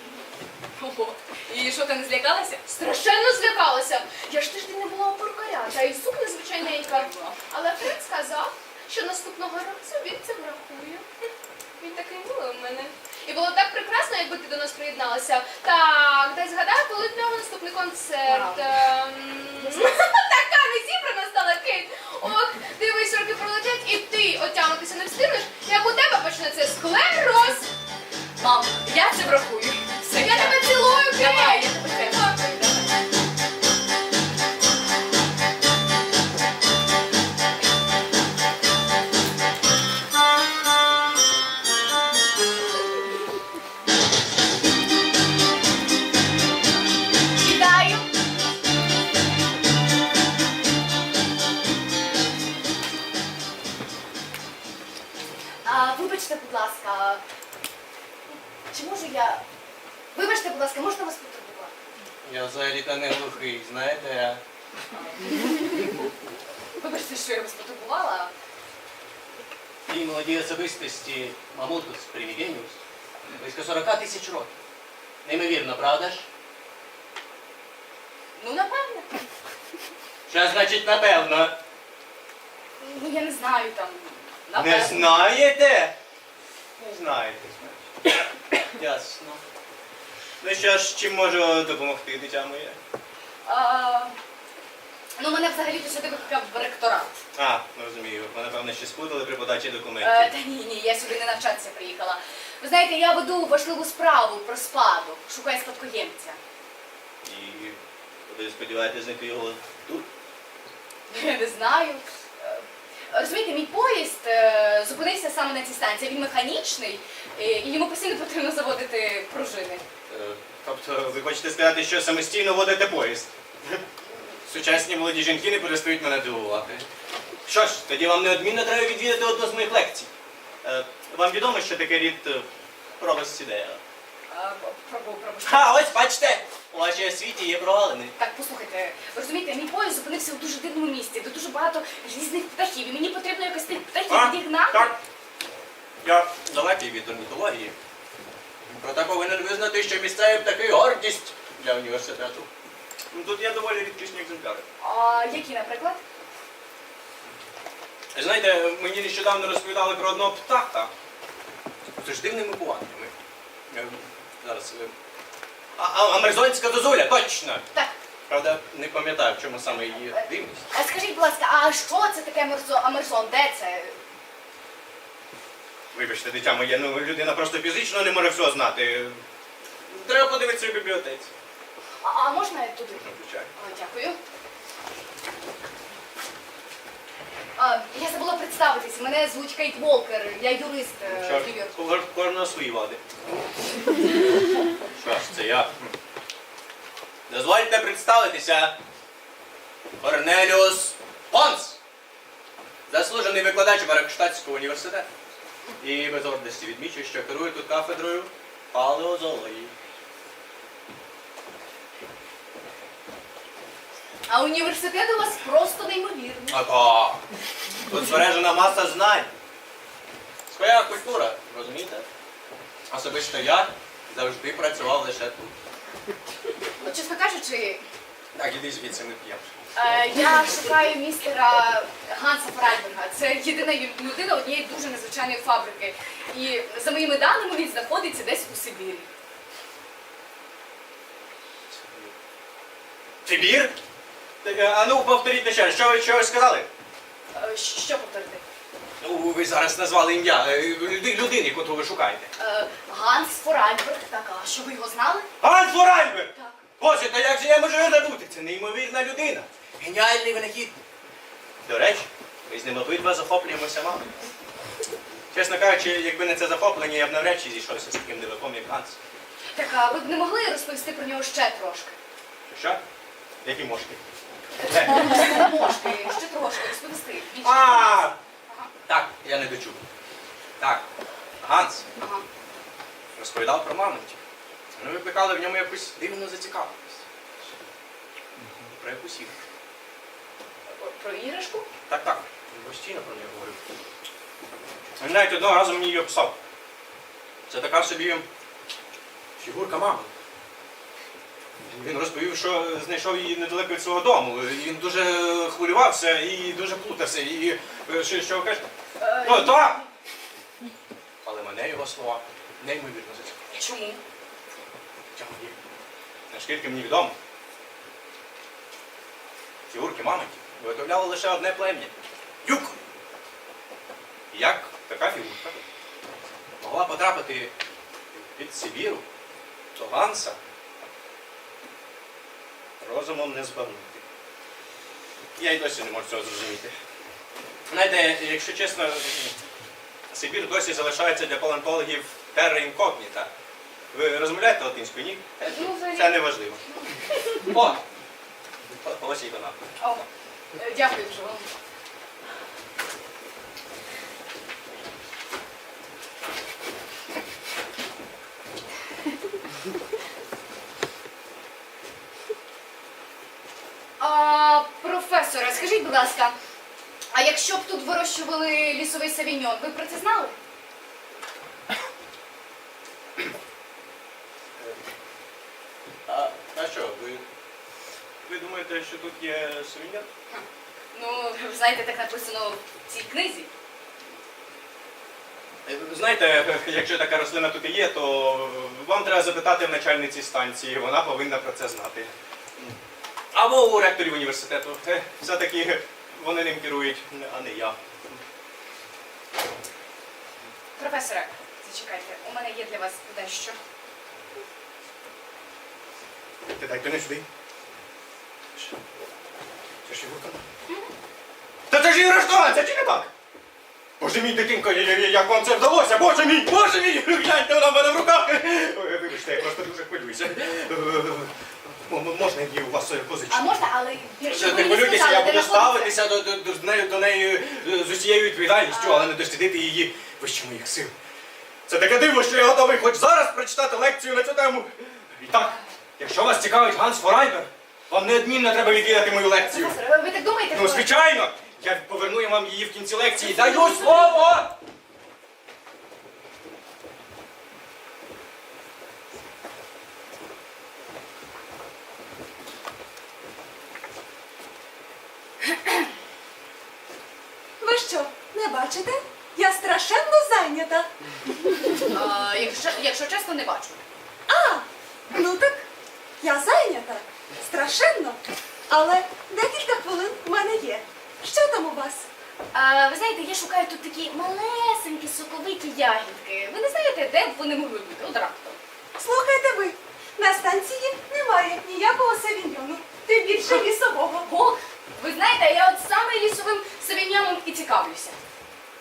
Ого, і що, ти не злякалася? Страшенно злякалася. Я ж тиждень не була у перукаря, та й сукня звичайненька. Але Фред сказав, що наступного разу він це врахує. Він такий милий у мене. І було б так прекрасно, якби ти до нас приєдналася. Так, дай згадаю, коли в нього наступний концерт. Така незібрана стала, Кейт. Ох, дивись, роки пролетять, і ти отямитися не встигнеш, як у тебе почнеться склероз. Мам, я це врахую. Все, Я тебе цілую, Кейт. Давай, я тебе теж. Вітаю. Вибачте, будь ласка, чи можу я... Вибачте, будь ласка, можна вас потурбувати? Я взагалі-то не глухий, знаєте. Вибачте, що я вас потурбувала. Ті молоді особистості Мамутус Примігеніус близько 40 тисяч років. Неймовірно, правда ж? Ну, напевне. Що значить напевно? Ну, я не знаю, там, Не напевне. знаєте? Не знаєте, значить. Ясно. Ну що ж, чим можу допомогти, дитя моє? Ну, мене взагалі-то сюди викликав ректорат. Ну розумію. Ви, напевно, ще спутали при подачі документів. Та ні, я сюди не навчатися приїхала. Ви знаєте, я веду важливу справу про спадок, шукаю спадкоємця. І ви сподіваєтесь знайти його тут? Я не знаю. Розумієте, мій поїзд зупинився саме на цій станції. Він механічний, і йому постійно потрібно заводити пружини. Тобто ви хочете сказати, що самостійно водите поїзд? Сучасні молоді жінки не перестають мене дивувати. Що ж, тоді вам неодмінно треба відвідати одну з моїх лекцій. Вам відомо, що таке рід провосцідея? Ось, бачите, у вашій освіті є провалини. Так, послухайте, ви розумієте, мій поїзд зупинився у дуже дивному місці, де дуже багато різних птахів, і мені потрібно якось тих птахів відігнати. Так. Я далекий від орнітології. Проте повинен визнати, що місцеві птахи гордість для університету. Тут є доволі рідкісні екземпляри. А які, наприклад? Знаєте, мені нещодавно розповідали про одного птаха. Це ж дивними буваннями. Зараз. Амазонська зозуля, точно! Так. Правда, не пам'ятаю, в чому саме її дивність. А скажіть, будь ласка, а що це таке Амазон? Де це? Вибачте, дитя моє, ну людина просто фізично не може все знати. Треба подивитися в бібліотеці. А можна я туди? Звичайно. Ой, дякую. Я забула представитись. Мене звуть Кейт Волкер, я юрист в Що ж, Нью-Йорку. кожного свої вади. Що ж, це я. Дозвольте представитися. Корнеліус Понс! Заслужений викладач Марокштатського університету. І без гордості відмічу, що керує тут кафедрою палеозоології. А університет у вас просто неймовірний. А так. Тут збережена маса знань. Своя культура, розумієте? Особисто я завжди працював лише тут. От, чесно кажучи, Так, іди звідси, ми п'ємо. я шукаю містера Ганса Фрайберга. Це єдина людина однієї дуже незвичайної фабрики. І за моїми даними він знаходиться десь у Сибірі. Сибір? А ну, повторіть ще раз, що ви сказали? Що повторити? Ну, ви зараз назвали ім'я людини, яку ви шукаєте. Ганс Фрайберг, так, а що ви його знали? Ганс Форайберг! Так. Боже, та як же я можу його забути? Це неймовірна людина. Геніальний винахід. До речі, ми з ним обидва захоплюємося мамою. Чесно кажучи, якби не це захоплення, я б навряд чи зійшовся з таким диваком, як Ганс. Так, а ви б не могли розповісти про нього ще трошки? Що? Які мошки? Можете, ще трошки розповісти. Більше. А! Так, я не дочув. Так, Ганс Ага. розповідав про мамонтів. Вони викликали в ньому якусь дивну зацікавленість. Про якусь іграшку. Про іграшку? Так, так, він постійно про неї говорив. Він навіть одного разу мені її описав. Це така собі фігурка мами. Він розповів, що знайшов її недалеко від свого дому. І він дуже хвилювався і дуже плутався. І що ви кажете? Ну, так! Але мене його слова неймовірно зацікавили. Чому? Наскільки мені відомо, фігурки мамонтів виготовляли лише одне плем'я – юк. І як така фігурка могла потрапити від Сибіру до Ганса, розумом не збагнути. Я й досі не можу цього зрозуміти. Знаєте, якщо чесно, Сибір досі залишається для палеонтологів терра інкогніта. Ви розмовляєте латинською, ні? Ну, взагалі. Це не важливо. О! Ось і вона. О, дякую дуже вам. Професоре, скажіть, будь ласка, а якщо б тут вирощували лісовий савіньон, ви про це знали? А що, ви думаєте, що тут є сувенір? Ну, ви знаєте, так написано в цій книзі. Знаєте, якщо така рослина тут і є, то вам треба запитати в начальниці станції, вона повинна про це знати. Або у ректорів університету. Все-таки вони ним керують, а не я. Професоре, зачекайте, у мене є для вас дещо. Ти дай не сюди. Це ж фігурка. Та це ж іграшка, це чи не так? Боже мій, дитинко, як вам це вдалося? Боже мій, гляньте, вона в мене в руках. Ой, вибачте, я просто дуже хвилююся. Можна її у вас позичити? А можна, але якщо Не ви не хвилюйтеся, сказали, я де буду знаходиться. ставитися до неї з усією відповідальністю, але не дослідити її вище моїх сил. Це таке диво, що я готовий хоч зараз прочитати лекцію на цю тему. І так, якщо вас цікавить Ганс Форайберг, вам неодмінно треба відвідати мою лекцію. Професоре, ви так думаєте? Ну, що- звичайно! Я поверну вам її в кінці лекції. Даю слово! Ви що, не бачите? Я страшенно зайнята. Якщо чесно, не бачу. А, ну так, я зайнята. Страшенно. Але декілька хвилин у мене є. Що там у вас? Ви знаєте, я шукаю тут такі малесенькі, соковиті ягідки. Ви не знаєте, де б вони могли бути? От раптом. Слухайте ви, на станції немає ніякого савіньйону, тим більше лісового. О, ви знаєте, я от саме лісовим савіньяном і цікавлюся.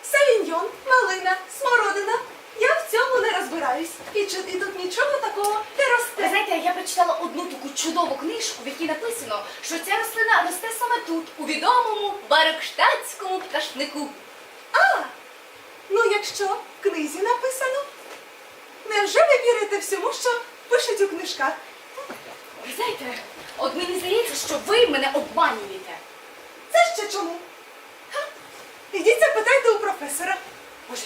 Савіньйон, малина, смородина. Я в цьому не розбираюся. розбираюсь. І тут нічого такого не Ви росте. знаєте, я прочитала одну таку чудову книжку, в якій написано, що ця рослина росте саме тут, у відомому барокштадтському пташнику. Ну, якщо в книзі написано, невже ви вірите всьому, що пишуть у книжках? Ви знаєте, от мені здається, що ви мене обманюєте. Це ще чому? Ідіть запитайте у професора. Боже,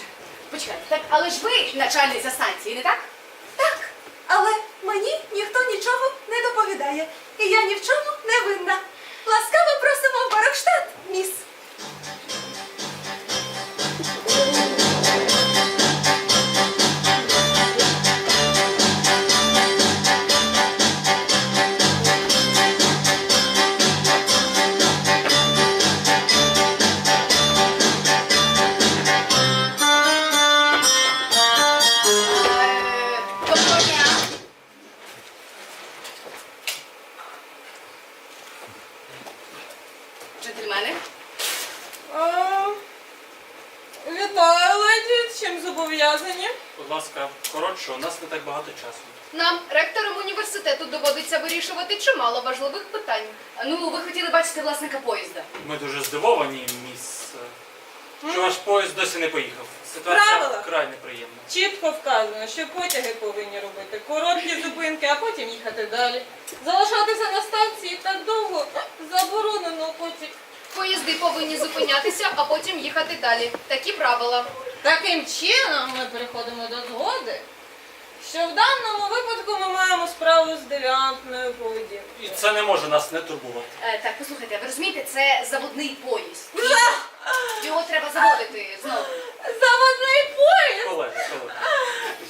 почекайте, так, але ж ви начальниця станції, не так? Так, але мені ніхто нічого не доповідає. І я ні в чому не винна. Ласкаво просимо в Барокштадт, міс. Доброго дня. Джентльмени. Вітаю, леді. Чим зобов'язані? Будь ласка, коротше, у нас не так багато часу. Нам, ректорам університету, доводиться вирішувати чимало важливих питань. Ну, ви хотіли бачити власника поїзда. Ми дуже здивовані, міс, що ваш поїзд досі не поїхав. Ситуація Правила. вкрай неприємна. Чітко вказано, що потяги повинні робити короткі зупинки, а потім їхати далі. Залишатися на станції так довго заборонено, потім. Поїзди повинні зупинятися, а потім їхати далі. Такі правила. Таким чином ми переходимо до згоди, що в даному випадку ми маємо справу з девіантною поведінкою. І це не може нас не турбувати. Так, послухайте, ви розумієте, це заводний поїзд. Його треба заводити знову. Заводний поїзд? Колеги.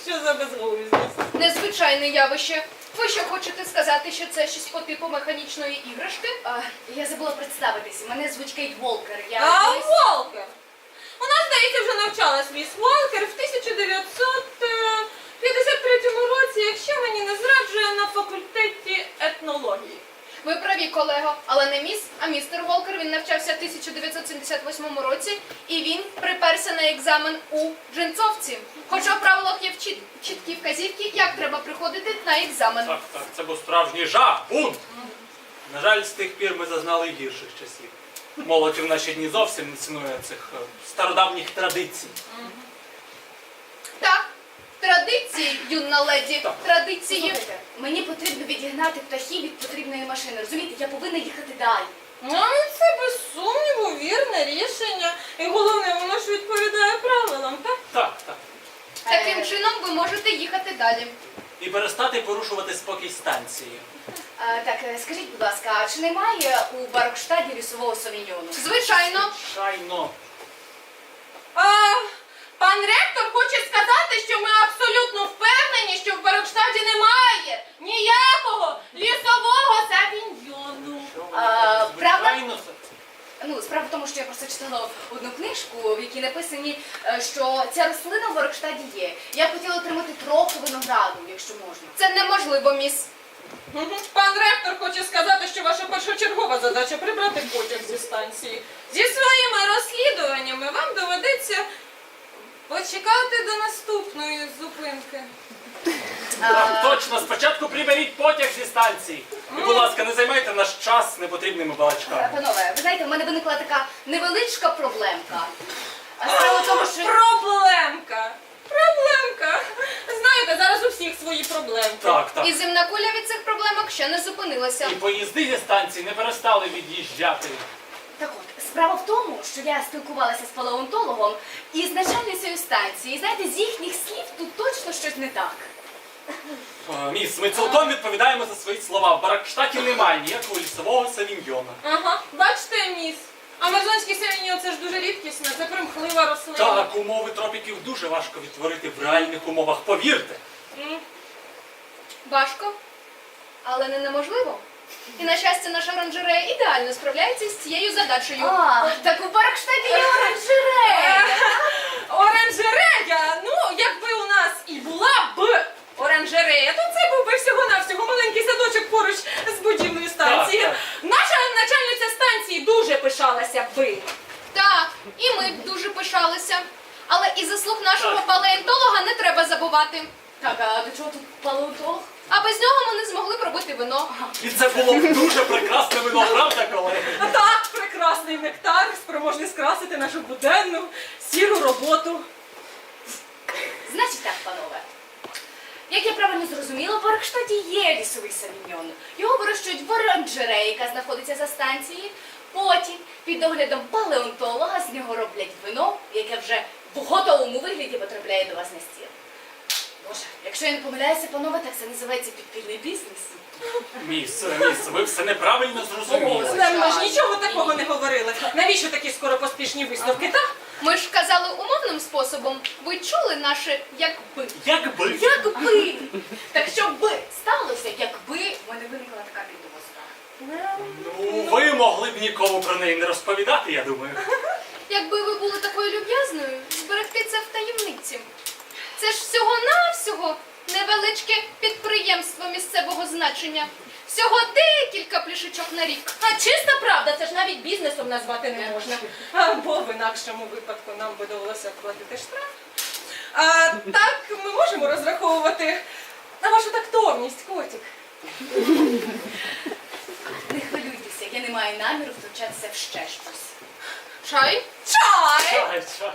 Що за безглуздість? Незвичайне явище. Ви що хочете сказати, що це щось по типу механічної іграшки? Я забула представитися. Мене звуть Кейт Волкер. А Волкер? У нас, здається, вже навчалась міс Волкер в 1953 році, якщо мені не зраджує, на факультеті етнології. Ви праві, колего, але не міс, а містер Волкер. Він навчався в 1978 році і він приперся на екзамен у Джинцовці. Хоча в правилах є чіткі вказівки, як треба приходити на екзамен. Так, це був справжній жах, бунт. На жаль, з тих пір ми зазнали гірших часів. Молодь в наші дні зовсім не цінує цих стародавніх традицій. Так, традиції, юна леді, традиції. Послухайте, мені потрібно відігнати птахів від потрібної машини. Розумієте, я повинна їхати далі. Ну, це без сумніву вірне рішення. І головне, воно ж відповідає правилам, так? Так. Таким чином ви можете їхати далі. І перестати порушувати спокій станції. Так, скажіть, будь ласка, а чи немає у Барокштаді лісового совіньйону? Звичайно. Шайно. Пан ректор хоче сказати, що ми абсолютно впевнені, що в Барокштаді немає ніякого лісового савіньйону. Правда? Звичайно, Ну, справа в тому, що я просто читала одну книжку, в якій написані, що ця рослина в Барокштаді є. Я б хотіла отримати трохи винограду, якщо можна. Це неможливо, міс. Пан ректор хоче сказати, що ваша першочергова задача прибрати потяг зі станції. Зі своїми розслідуваннями вам доведеться почекати до наступної зупинки. Так, точно, спочатку приберіть потяг зі станції. І, будь ласка, не займайте наш час непотрібними балачками. Панове, ви знаєте, в мене виникла така невеличка проблемка. Справа в тому, що... Проблемка. Знаєте, зараз у всіх свої проблемки. Так. І земна куля від цих проблемок ще не зупинилася. І поїзди зі станції не перестали від'їжджати. Так от, справа в тому, що я спілкувалася з палеонтологом і з начальницею станції. І знаєте, з їхніх слів тут точно щось не так. Міс, ми цілком відповідаємо за свої слова. В Барокштаді немає ніякого лісового савіньйона. Ага, бачите, міс. Амазонський савіньйон – це ж дуже рідкісне, це примхлива рослина. Так, умови тропіків дуже важко відтворити в реальних умовах, повірте. Важко, але не неможливо. І, на щастя, наша оранжерея ідеально справляється з цією задачею. Так у Барокштаді є оранжерея. Оранжерея? Ну, якби у нас і була б оранжерея, то це був би всього-навсього маленький садочок поруч з будівлею станції. Так. Наша начальниця станції дуже пишалася би. Так, і ми б дуже пишалися. Але і заслуг нашого палеонтолога не треба забувати. Так, а до чого тут палеонтолог? А без нього ми не змогли б робити вино. І це було б дуже прекрасне вино, правда, колеги? Так, прекрасний нектар, спроможний скрасити нашу буденну, сіру роботу. Значить так, панове. Як я правильно зрозуміла, в Оркштаті є лісовий савіньйон. Його вирощують в оранжереї, яка знаходиться за станцією. Потім, під доглядом палеонтолога, з нього роблять вино, яке вже в готовому вигляді потрапляє до вас на стіл. Боже, якщо я не помиляюся, панове, так це називається підпільний бізнес. Міс, ви все неправильно зрозуміли. Ми ж нічого такого не говорили. Навіщо такі скоропоспішні висновки, так? Ми ж казали умовним способом. Ви чули наше якби. Якби. Якби! Так що би сталося, якби в мене виникла така підозра. Ну, ви могли б нікому про неї не розповідати, я думаю. Якби ви були такою люб'язною, зберегти це в таємниці. Це ж всього-навсього невеличке підприємство місцевого значення. Всього декілька пляшечок на рік. А чиста правда, це ж навіть бізнесом назвати не можна. Або в інакшому випадку нам би довелося платити штраф. А так ми можемо розраховувати на вашу тактовність, котик. Не хвилюйтеся, я не маю наміру втручатися в ще щось. Чай? Чай! Чай.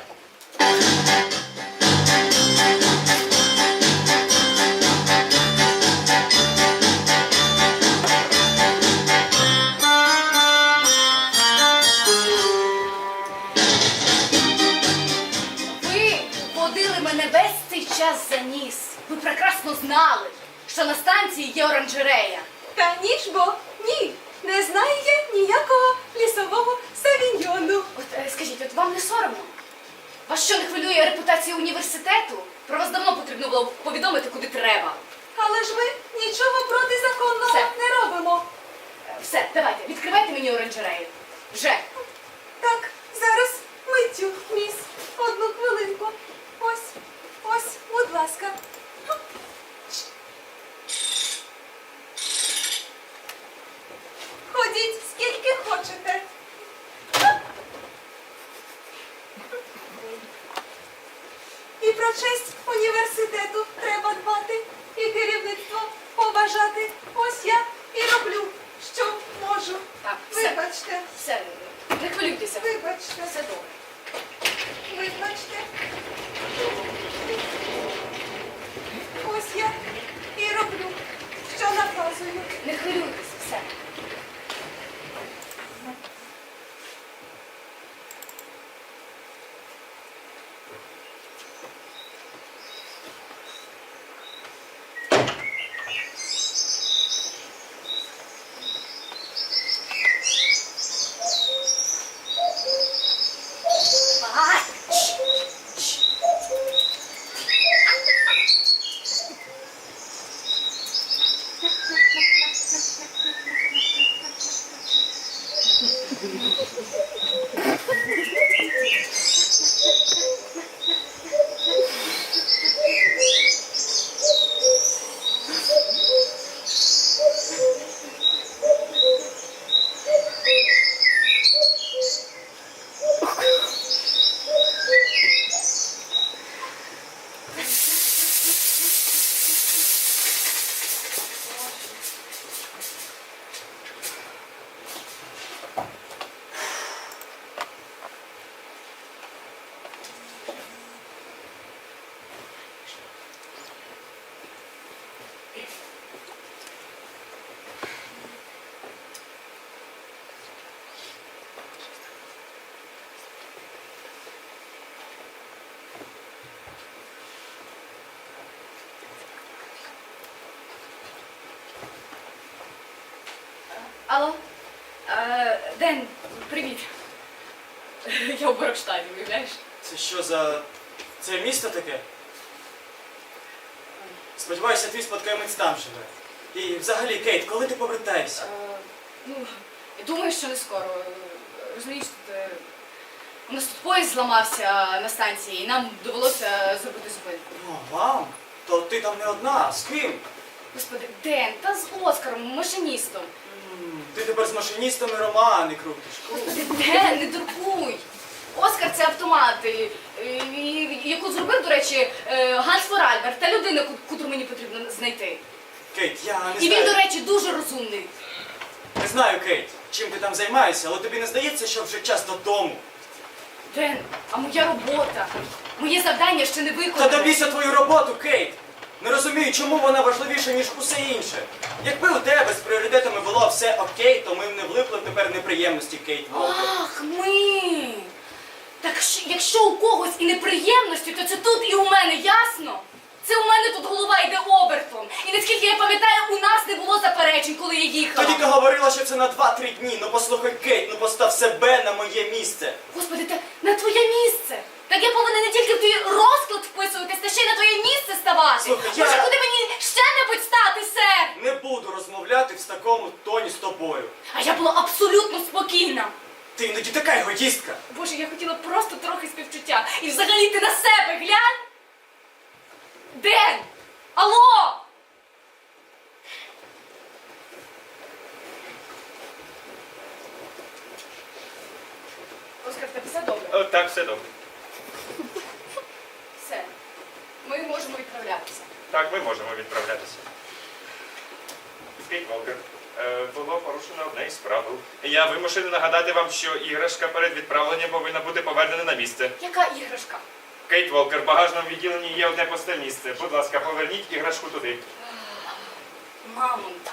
Ви водили мене весь цей час за ніс. Ви прекрасно знали, що на станції є оранжерея. Та ніж бо ні, не знаю я ніякого лісового савіньйону. От скажіть, от вам не соромно? Вас що, не хвилює репутація університету? Про вас давно потрібно було повідомити, куди треба. Але ж ми нічого протизаконного Все. не робимо. Все, давайте, відкривайте мені оранжерею. Вже. Так, зараз миттю, міс. Одну хвилинку. Ось, будь ласка. Ходіть, скільки хочете. І про честь університету треба дбати, і керівництво поважати. Ось я і роблю, що можу. Так, все. Вибачте, Все, не хвилюйтеся. вибачте, Все добре. вибачте. Ось я і роблю, що наказую. Не хвилюйтеся, все. А, чш, чш. Алло? Ден, привіт. Я в Оркштаті, уявляєш? Це що за... Це місто таке? Сподіваюся, твій спадкоємець там живе. І взагалі, Кейт, коли ти повертаєшся? Ну, я думаю, що не скоро. Розумієш, тут, у нас тут поїзд зламався на станції, і нам довелося зробити зупинку. О, вам? То ти там не одна, з ким? Господи, Ден, та з Оскаром, машиністом. Ти тепер з машиністами романи крутиш. Круто. Господи, Ден, не дуркуй. Оскар це автомат, яку зробив, до речі, Ганс Форальберг, та людина, котру мені потрібно знайти. Кейт, я не І він, знаю. до речі, дуже розумний. Не знаю, Кейт, чим ти там займаєшся, але тобі не здається, що вже час додому. Ден, а моя робота, моє завдання ще не Та виконане. добійся твою роботу, Кейт! Не розумію, чому вона важливіша, ніж усе інше. Якби у тебе з пріоритетами було все окей, то ми б не влипли в тепер неприємності, Кейт Волкер. Ах, ми! Так якщо у когось і неприємності, то це тут і у мене, ясно? Це у мене тут голова йде обертом. І наскільки я пам'ятаю, у нас не було заперечень, коли я їхала. Тоді ти говорила, що це на 2-3 дні. Ну послухай, Кейт, ну постав себе на моє місце. Господи, та на твоє місце. Так я повинна не тільки в твій розклад вписуватись, та ще й на твоє місце ставати. Слухай, Може, куди мені ще-небудь стати, сер? Не буду розмовляти в такому тоні з тобою. А я була абсолютно спокійна. Ти іноді така егоїстка. Боже, я хотіла просто трохи співчуття. І взагалі ти на себе глянь. Ден! Алло! Оскар, в тебе все добре? Так, все добре. Все. Ми можемо відправлятися. Так, ми можемо відправлятися. Кейт Волкер, було порушено одне із правил. Я вимушений нагадати вам, що іграшка перед відправленням повинна бути повернена на місце. Яка іграшка? Кейт Волкер, в багажному відділенні є одне пусте місце. Будь ласка, поверніть іграшку туди. Мамонт.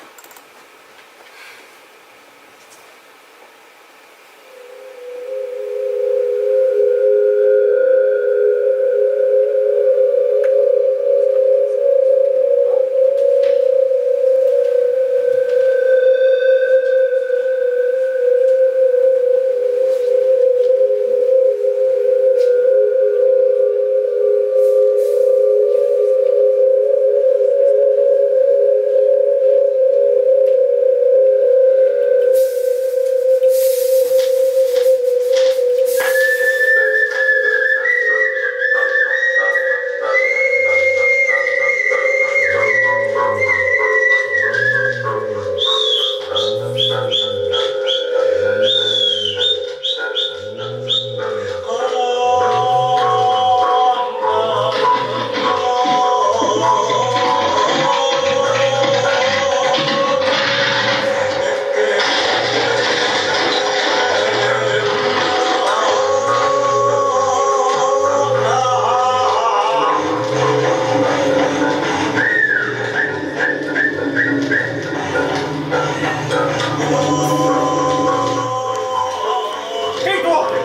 Кейт Волкер!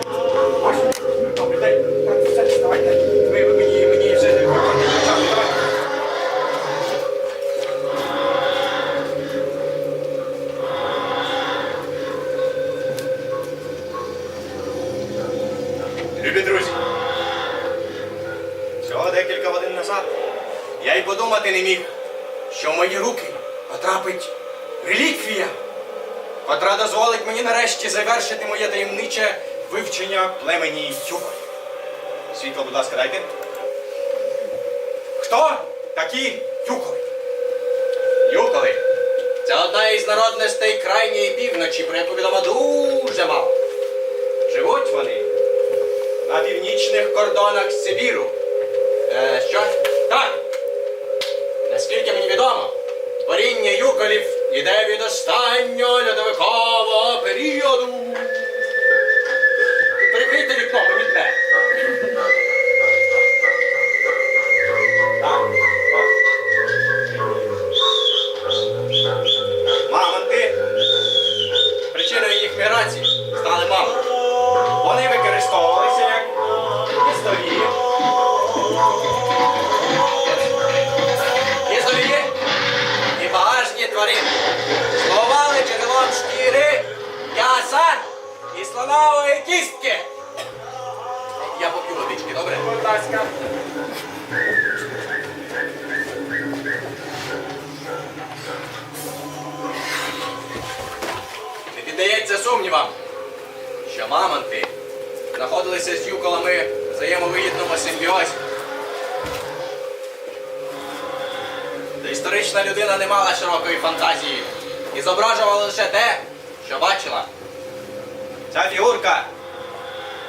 Добре, дай. Все, давайте. Мені вже не виходить. Давай. Любі друзі, всього декілька годин назад я й подумати не міг, що в мої руки потрапить реліквія, котра дозволить мені нарешті завершити моє таємниче вивчення племені Юколів. Світло, будь ласка, дайте. Хто такі Юколи? Юколи – це одна із народностей крайньої півночі, про яку відомо дуже мало. Живуть вони на північних кордонах Сибіру. Що? Так. Наскільки мені відомо, творіння юколів іде від останнього льодовикового періоду. Прикрийте вікно, мені дне. Так. Мамонти. Причиною їх міграції стали мамонти. Вони використовувалися як їстові. Їстові і багажні тварини. Слугували джерелом шкіри, м'яса і слонової кістки. Я поп'ю водички, добре? Будь ласка. Не піддається сумнівам, що мамонти знаходилися з юколами в взаємовигідному симбіозі. Доісторична людина не мала широкої фантазії і зображувала лише те, що бачила. Ця фігурка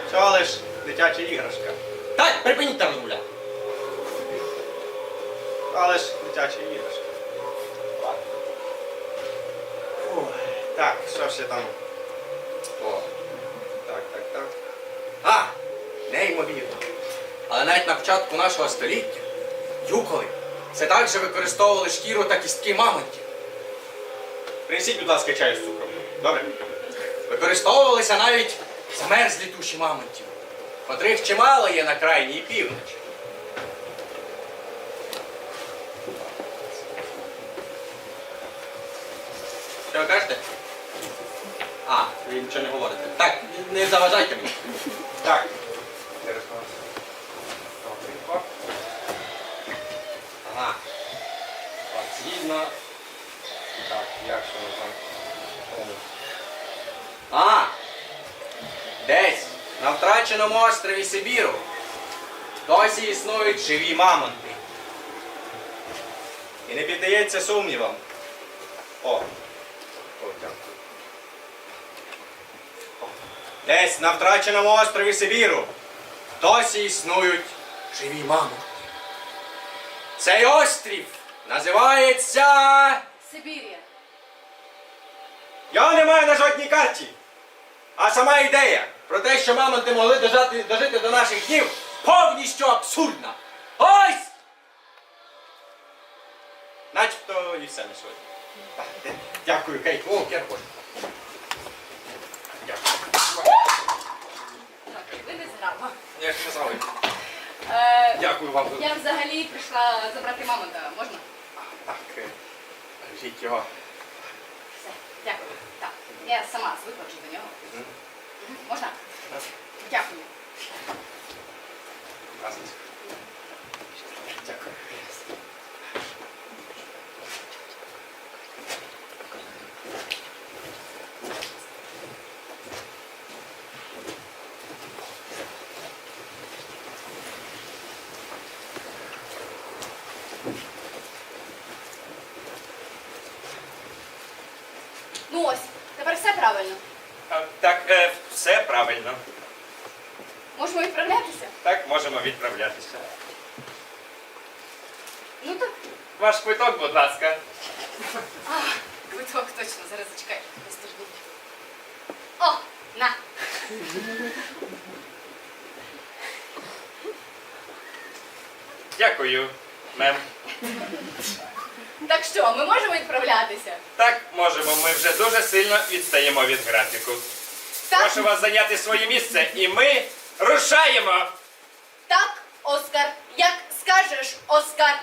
Всього лиш дитяча іграшка. Так, припиніть там розмовляти. Але ж дитяча іграшка. Ладно. Фух. Так, що ще там? О. Так. А! Неймовірно. Але навіть на початку нашого століття юколи це також використовували шкіру та кістки мамонтів. Принесіть, будь ласка, чаю з цукром. Добре? Використовувалися навіть замерзлі туші мамонтів, котрих чимало є на крайній півночі. Що ви кажете? А, ви нічого не говорите. Так, не заважайте мені. Так. Добренько. Ага. Так, згідно. Так, як що воно там? А! Десь на втраченому острові Сибіру досі існують живі мамонти. І не піддається сумнівам. О, дякую. Десь на втраченому острові Сибіру досі існують живі мамонти. Цей острів називається... Сибірія. Його немає на жодній карті. А сама ідея про те, що мамонти могли дожити до наших днів, повністю абсурдна. Ось! Начебто і все на сьогодні. Так, дякую, Кейт Волкер. Дякую. Так, ви не зграва. Я ж казав. Дякую вам. Я взагалі прийшла забрати мамонта. Можна? Так, лежіть його. Все, дякую. Так, я сама звикла вже до нього. Можна? Дякую. Дякую. Ну ось, тепер все правильно. Так, все правильно. Можемо відправлятися? Так, можемо відправлятися. Ну так. Ваш квиток, будь ласка. А, квиток, точно, зараз зачекай. Ось теж буде. О, на. Дякую, мем. Так що, ми можемо відправлятися? Так, можемо. Ми вже дуже сильно відстаємо від графіку. Так, Прошу вас зайняти своє місце, і ми рушаємо! так, Оскар. Як скажеш, Оскар.